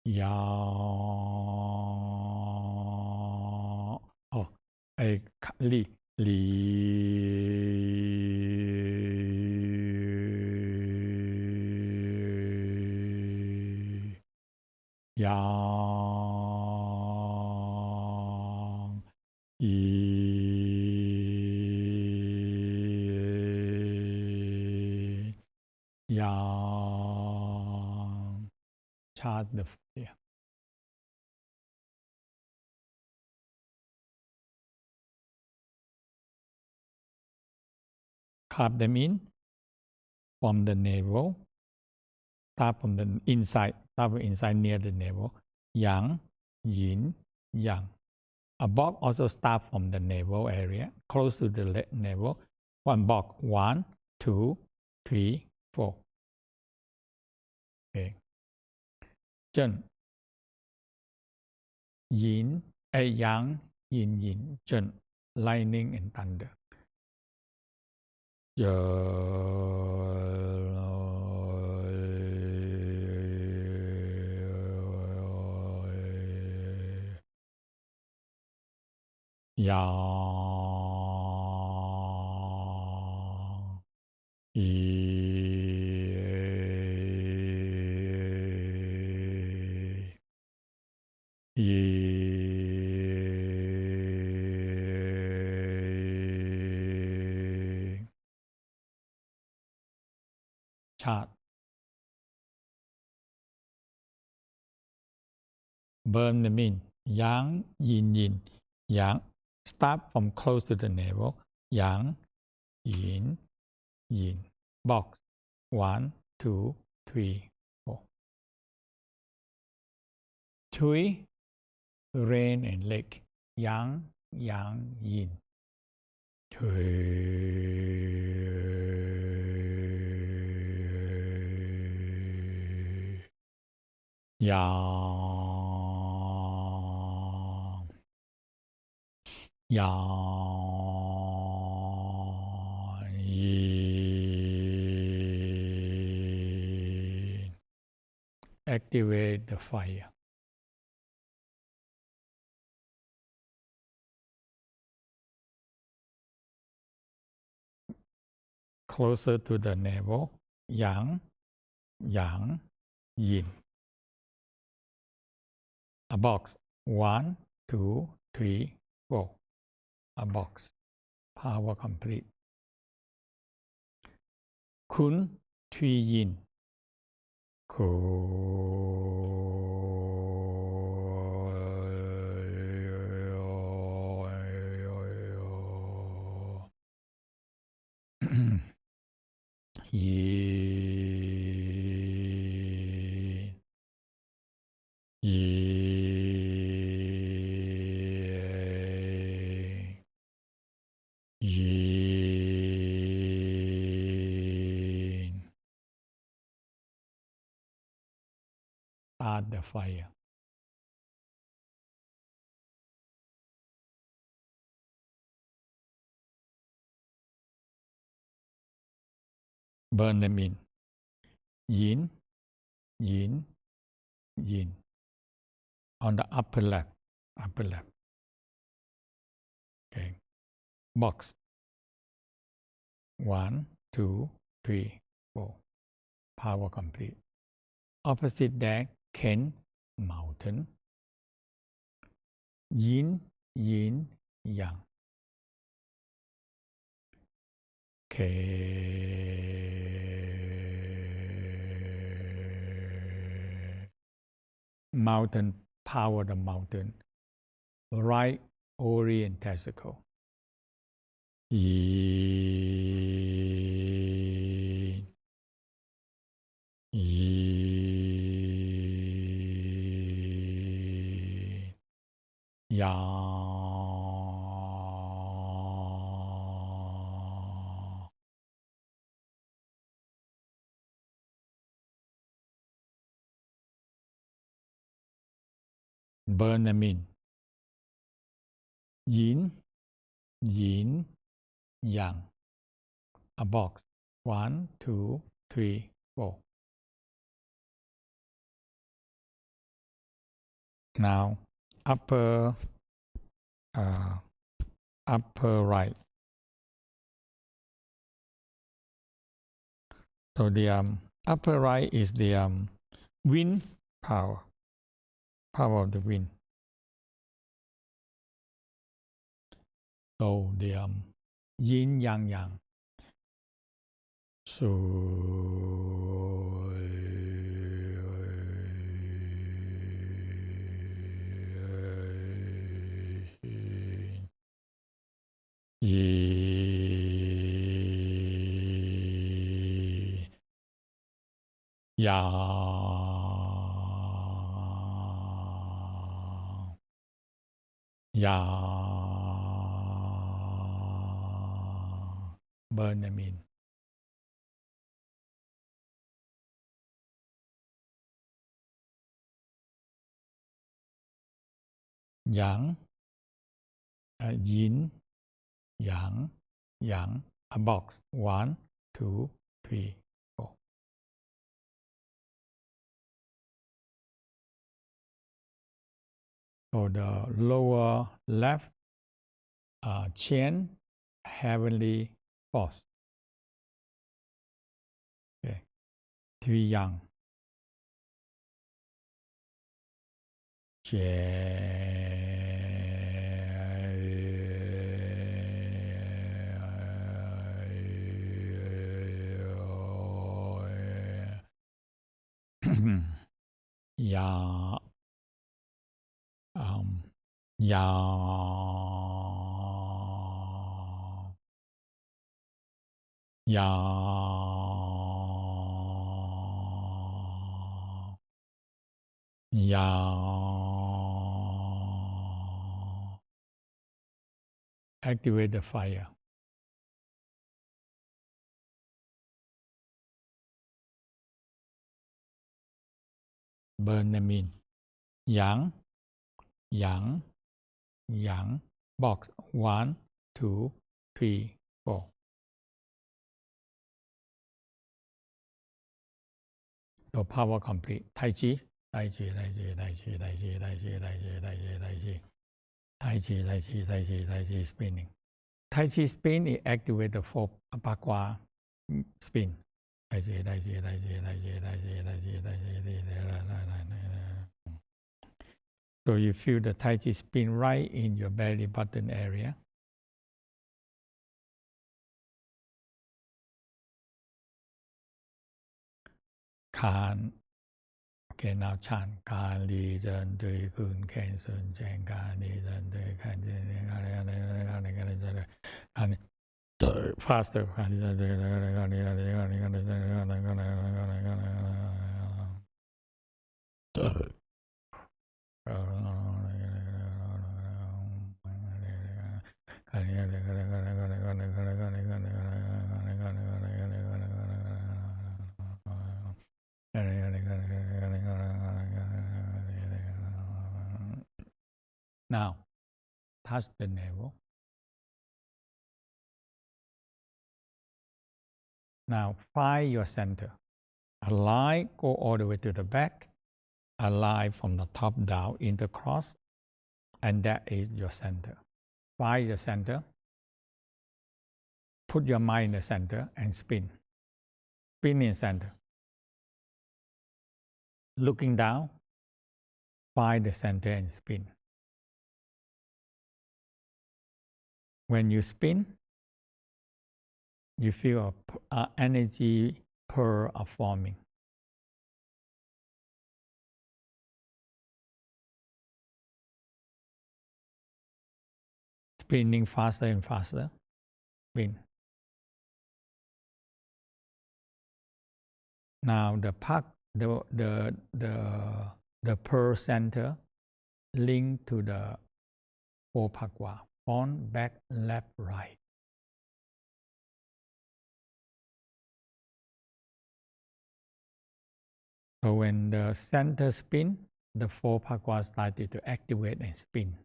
Yang. Oh, a li yang yang. Chart the fire. Carve them in from the navel. Start from the inside. Start from inside near the navel. Yang, yin, yang. A box also start from the navel area, close to the navel. One box. 1, 2, 3, 4. Okay. Chân. Yin, yang, yin, yin. Chân. Lightning and thunder. Yang. Chart. Burn the mean. Yang, yin, yin. Yang. Start from close to the navel. Yang, yin, yin. Box. 1, 2, 3, 4. Tree, rain and lake. Yang, yang, yin. Yang, yang, yin. Activate the fire. Closer to the navel. Yang, yang, yin. A box. 1, 2, 3, 4. A box. Power complete. Kun, three yin. Yin, yin, yin. Start the fire. Burn them in. Yin, yin, yin. On the upper left. Upper left. Okay. Box. 1, 2, 3, 4. Power complete. Opposite that, Ken, mountain. Yin, yin, yang. Mountain, power the mountain. Right orient testicle. Yin, yin, yang. Burn them in. Yin, yin, yang. A box. 1, 2, 3, 4. Now, upper upper right. So the upper right is the wind power, power of the wind. So the yin yang yang. So yi yang yang burn them in. Yang, yin, yang, yang, a box. 1, 2, 3, 4. So the lower left chain, heavenly force. Okay. 3 yang. Ya, ya, ya, ya. Activate the fire. Burn them in. Yang, yang, yang. Box. 1, 2, 3, 4. So power complete. Tai Chi, Tai Chi, Tai Chi, Tai Chi, Tai Chi, Tai Chi, Tai Chi, Tai Chi, Tai Chi. Tai Chi, Tai Chi, Tai Chi, Tai Chi spinning. Tai Chi spin, it activates the 4 Pakwa spin. Tai Chi, Tai Chi, Tai Chi, Tai Chi, Tai Chi, Tai Chi, Tai Chi. So you feel the Tai Chi spin right in your belly button area. Can. Okay, now chant. Can li zhen dui kun ken sun chen kan li zhen dui kan zhen faster. Now, touch the navel. Now, find your center. A line go all the way to the back. A line from the top down intercross, and that is your center. Find the center. Put your mind in the center and spin. Spin in center. Looking down, find the center and spin. When you spin, you feel an energy pearl are forming. Spinning faster and faster. Spin. Now the pearl center link to the 4 Pakwa. Front, back, left, right. So when the center spin, the 4 Pakwa started to activate and spin.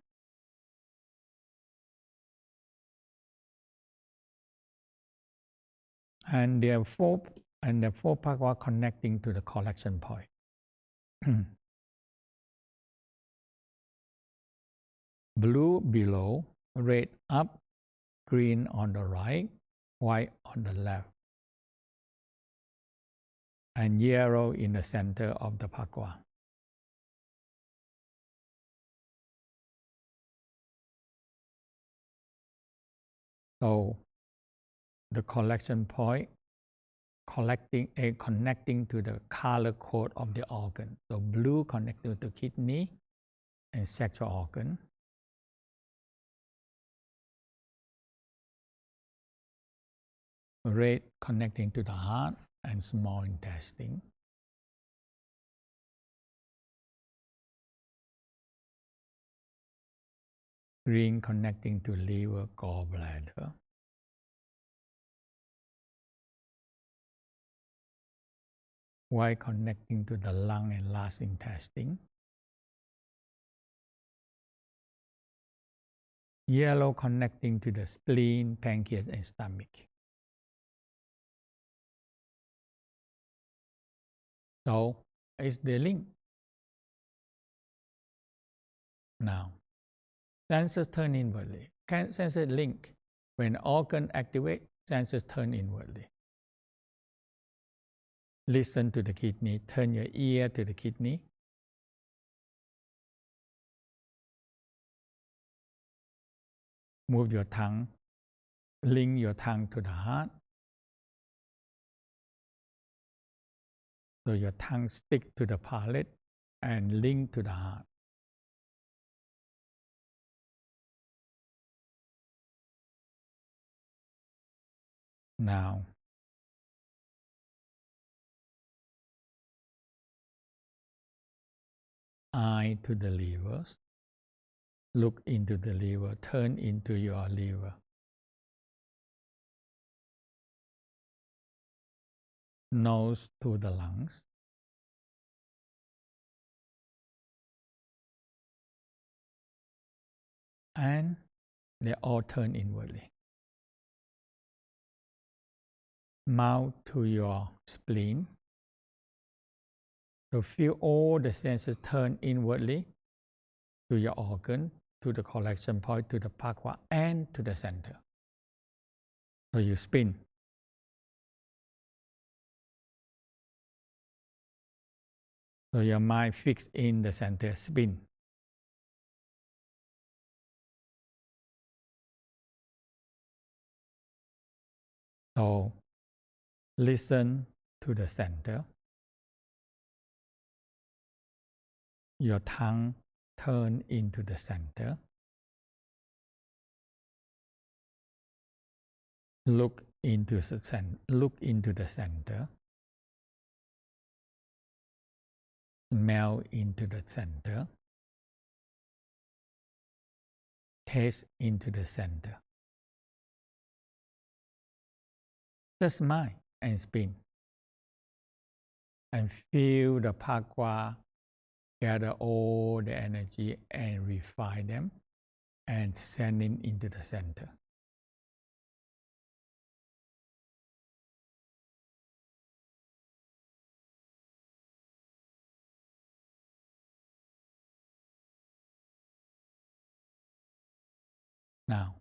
And the 4 Pakwa connecting to the collection point. blue below, red up, green on the right, white on the left, and yellow in the center of the pakwa. So the collection point connecting to the color code of the organ. So blue connecting to kidney and sexual organ. Red connecting to the heart and small intestine. Green connecting to liver, gallbladder. White connecting to the lung and large intestine. Yellow connecting to the spleen, pancreas, and stomach. So it's the link. Now, senses turn inwardly. Senses link. When organ activate, senses turn inwardly. Listen to the kidney. Turn your ear to the kidney. Move your tongue. Link your tongue to the heart. So your tongue stick to the palate and link to the heart. Now, eye to the liver. Look into the liver. Turn into your liver. Nose to the lungs. And they all turn inwardly. Mouth to your spleen. So feel all the senses turn inwardly to your organ, to the collection point, to the pakwa, and to the center. So you spin. So your mind fixed in the center, spin. So listen to the center. Your tongue turn into the center. Look into the center. Smell into the center. Taste into the center. Just smile and spin. And feel the pakwa gather all the energy and refine them and send it into the center. Now,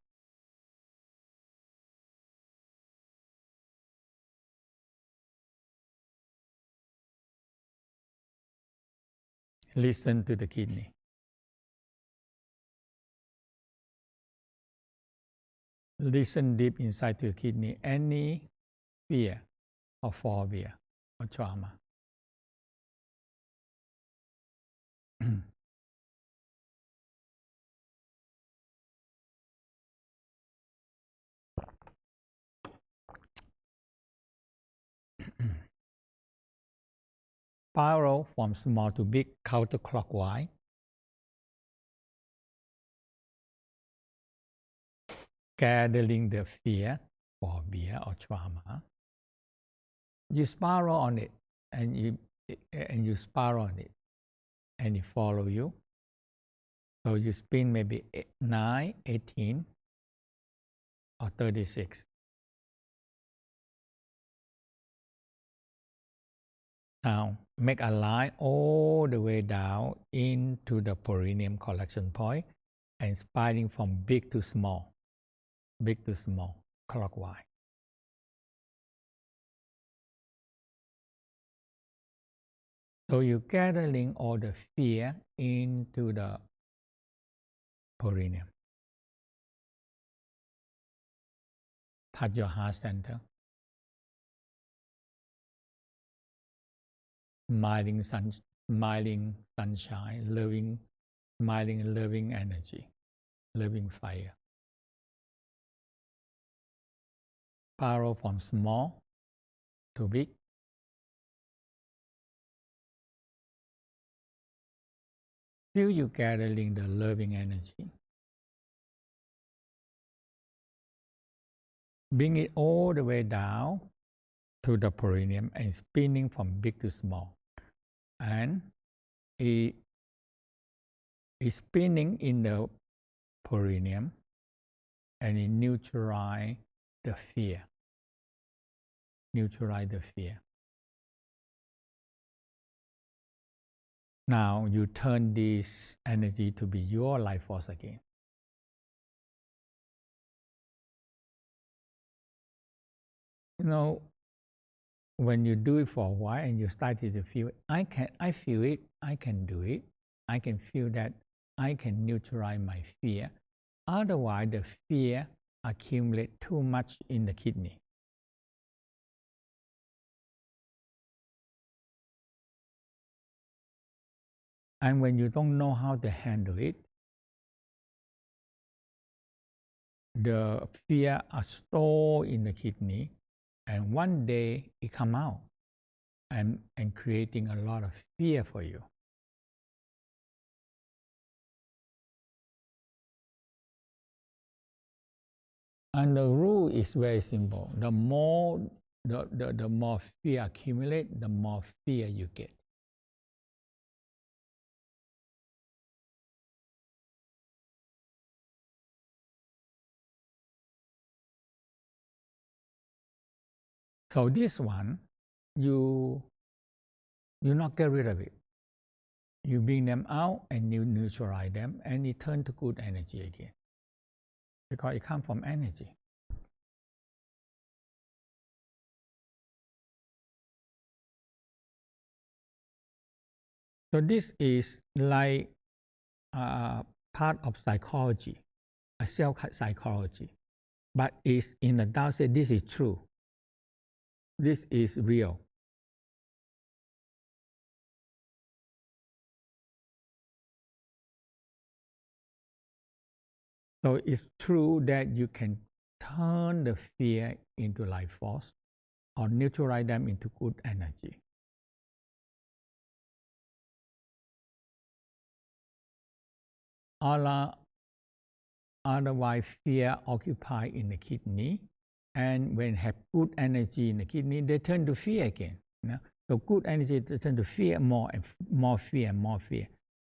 listen to the kidney. Listen deep inside to your kidney. Any fear or phobia or trauma. Spiral from small to big counterclockwise. Gathering the fear, phobia, or trauma. You spiral on it, and you spiral on it, and it follow you. So you spin maybe 9, 18, or 36. Now make a line all the way down into the perineum collection point and spiraling from big to small, clockwise. So you're gathering all the fear into the perineum. Touch your heart center. Smiling smiling sunshine, smiling loving energy, loving fire. Spiral from small to big. Feel you gathering the loving energy. Bring it all the way down to the perineum and spinning from big to small. And it is spinning in the perineum and it neutralize the fear. Neutralize the fear. Now you turn this energy to be your life force again. You know, when you do it for a while and you started to feel, I feel it, I can do it, I can feel that I can neutralize my fear. Otherwise, the fear accumulates too much in the kidney. And when you don't know how to handle it, the fear are stored in the kidney, and one day it come out and creating a lot of fear for you. And the rule is very simple. The more the more fear accumulate, the more fear you get. So this one, you not get rid of it. You bring them out and you neutralize them, and it turns to good energy again. Because it comes from energy. So this is like part of psychology, a self-psychology. But it's in the Tao say this is true. This is real. So it's true that you can turn the fear into life force or neutralize them into good energy. Otherwise, fear occupy in the kidney, and when have good energy in the kidney, they turn to fear again. You know? So good energy turn to fear more and more fear and more fear,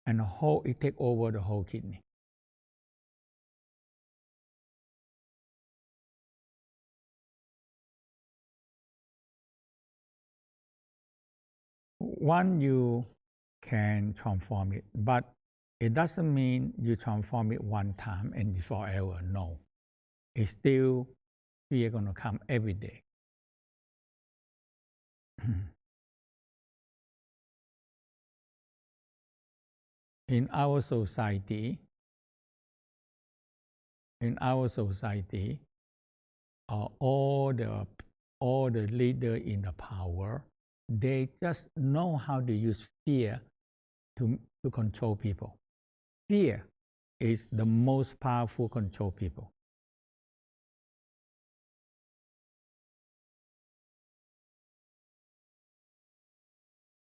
and it take over the whole kidney. One, you can transform it, but it doesn't mean you transform it one time and forever. No, it's still fear gonna come every day. In our society, all the leader in the power, they just know how to use fear to control people. Fear is the most powerful control people.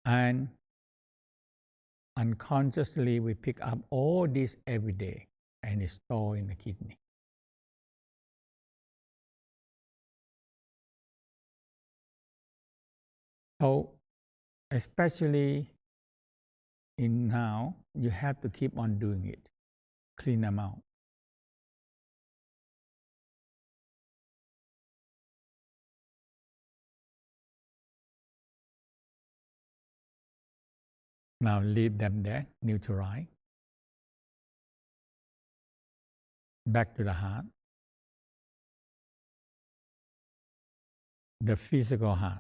And unconsciously, we pick up all this every day and it's stored in the kidney. So, especially in now, you have to keep on doing it. Clean them out. Now leave them there, neutralize. back to the heart, the physical heart,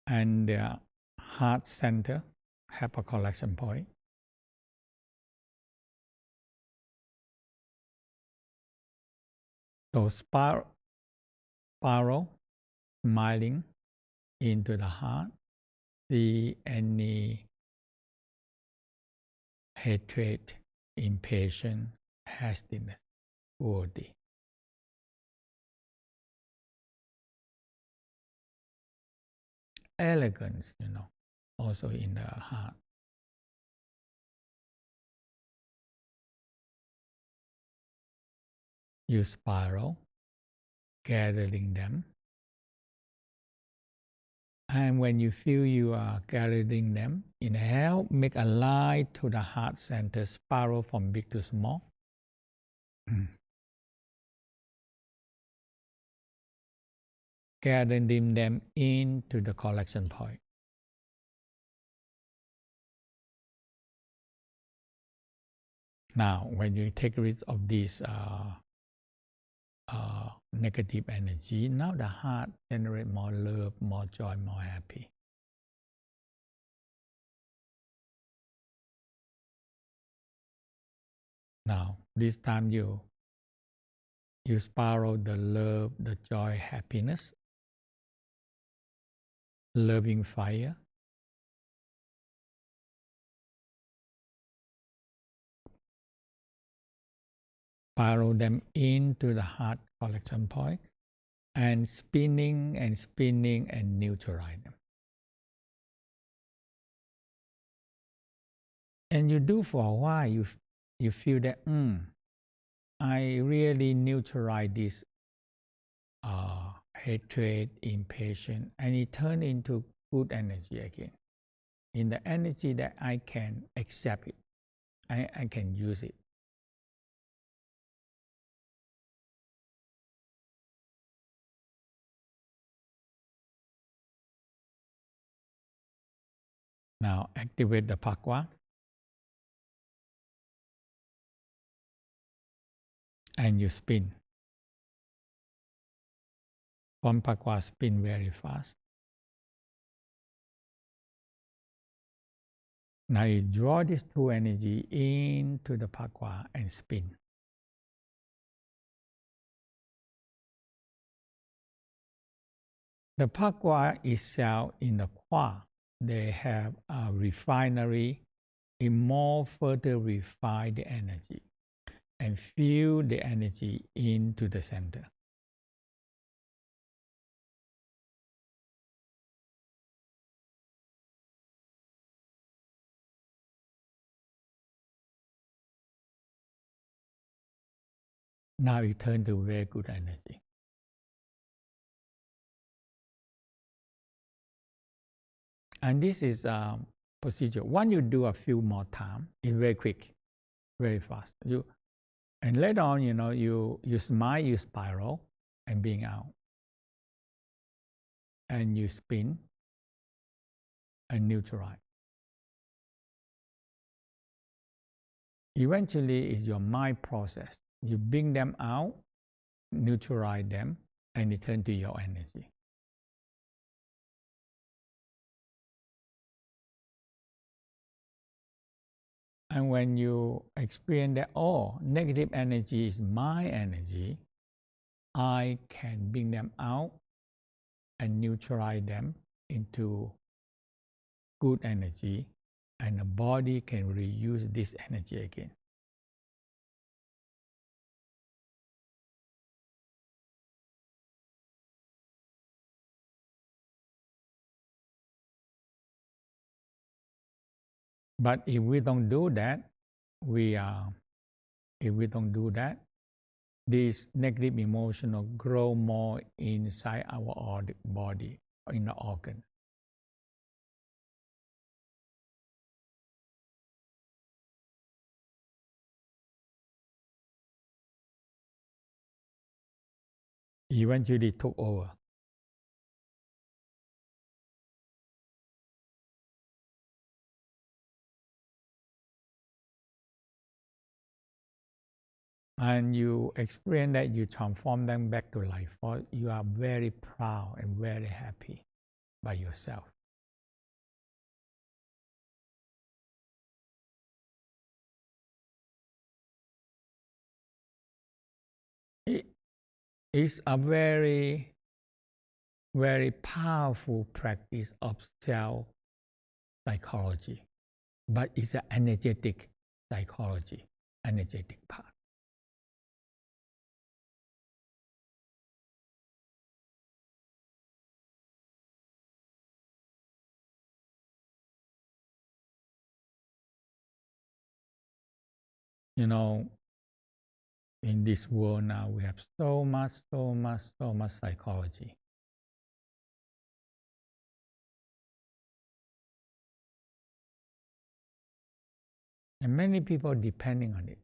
and the heart center have a collection point. So spiral, smiling into the heart, see any hatred, impatience, hastiness, worthy. Elegance, also in the heart. You spiral, gathering them. And when you feel you are gathering them, inhale, make a line to the heart center, spiral from big to small. Gathering them into the collection point. Now, when you take rid of this negative energy, now the heart generates more love, more joy, more happy. Now, this time you spiral the love, the joy, happiness, loving fire. Spiral them into the heart collection point and spinning and neutralize them. And you do for a while, you feel that, I really neutralize this hatred, impatience, and it turns into good energy again. In the energy that I can accept it, I can use it. Now activate the pakwa and you spin. One pakwa spin very fast. Now you draw these two energy into the pakwa and spin. The pakwa itself in the kwa, they have a refinery. It more further refine the energy and fuel the energy into the center. Now it turns to very good energy. And this is a procedure. Once you do a few more times, it's very quick, very fast. And later on, you smile, you spiral, and being out. And you spin and neutralize. Eventually, it's your mind process. You bring them out, neutralize them, and return to your energy. And when you experience that, negative energy is my energy, I can bring them out and neutralize them into good energy, and the body can reuse this energy again. But if we don't do that, this negative emotion will grow more inside our body, in the organ. Eventually took over. and you experience that, you transform them back to life, or you are very proud and very happy by yourself. It is a very, very powerful practice of self psychology, but it's an energetic psychology, energetic part. You know, in this world now, we have so much, so much, so much psychology. And many people depending on it.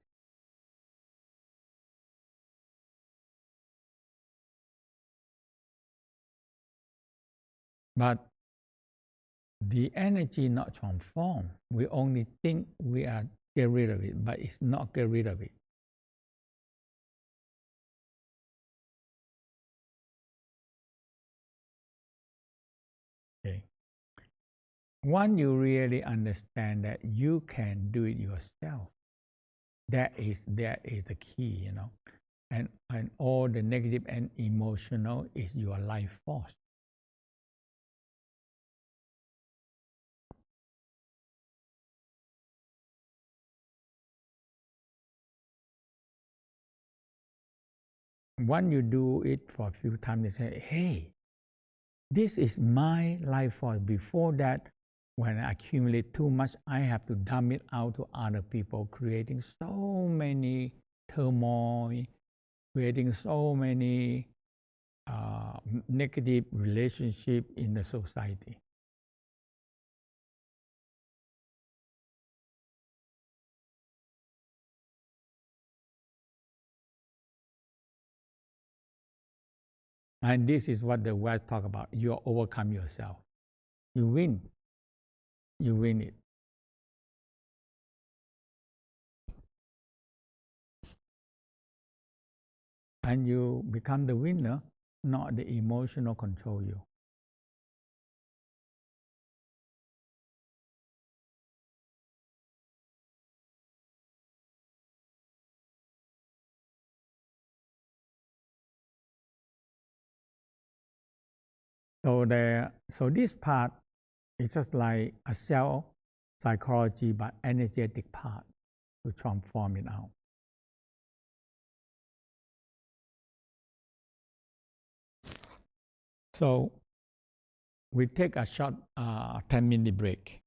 But the energy not transformed. We only think we are get rid of it, but it's not get rid of it. Okay. Once you really understand that you can do it yourself, that is the key, and all the negative and emotional is your life force. Once you do it for a few times, you say, hey, this is my life force. Before that, when I accumulate too much, I have to dump it out to other people, creating so many turmoil, creating so many negative relationship in the society. And this is what the West talk about. You overcome yourself. You win. You win it. And you become the winner, not the emotional control you. So this part is just like a self psychology, but energetic part to transform it out. So we take a short 10-minute break.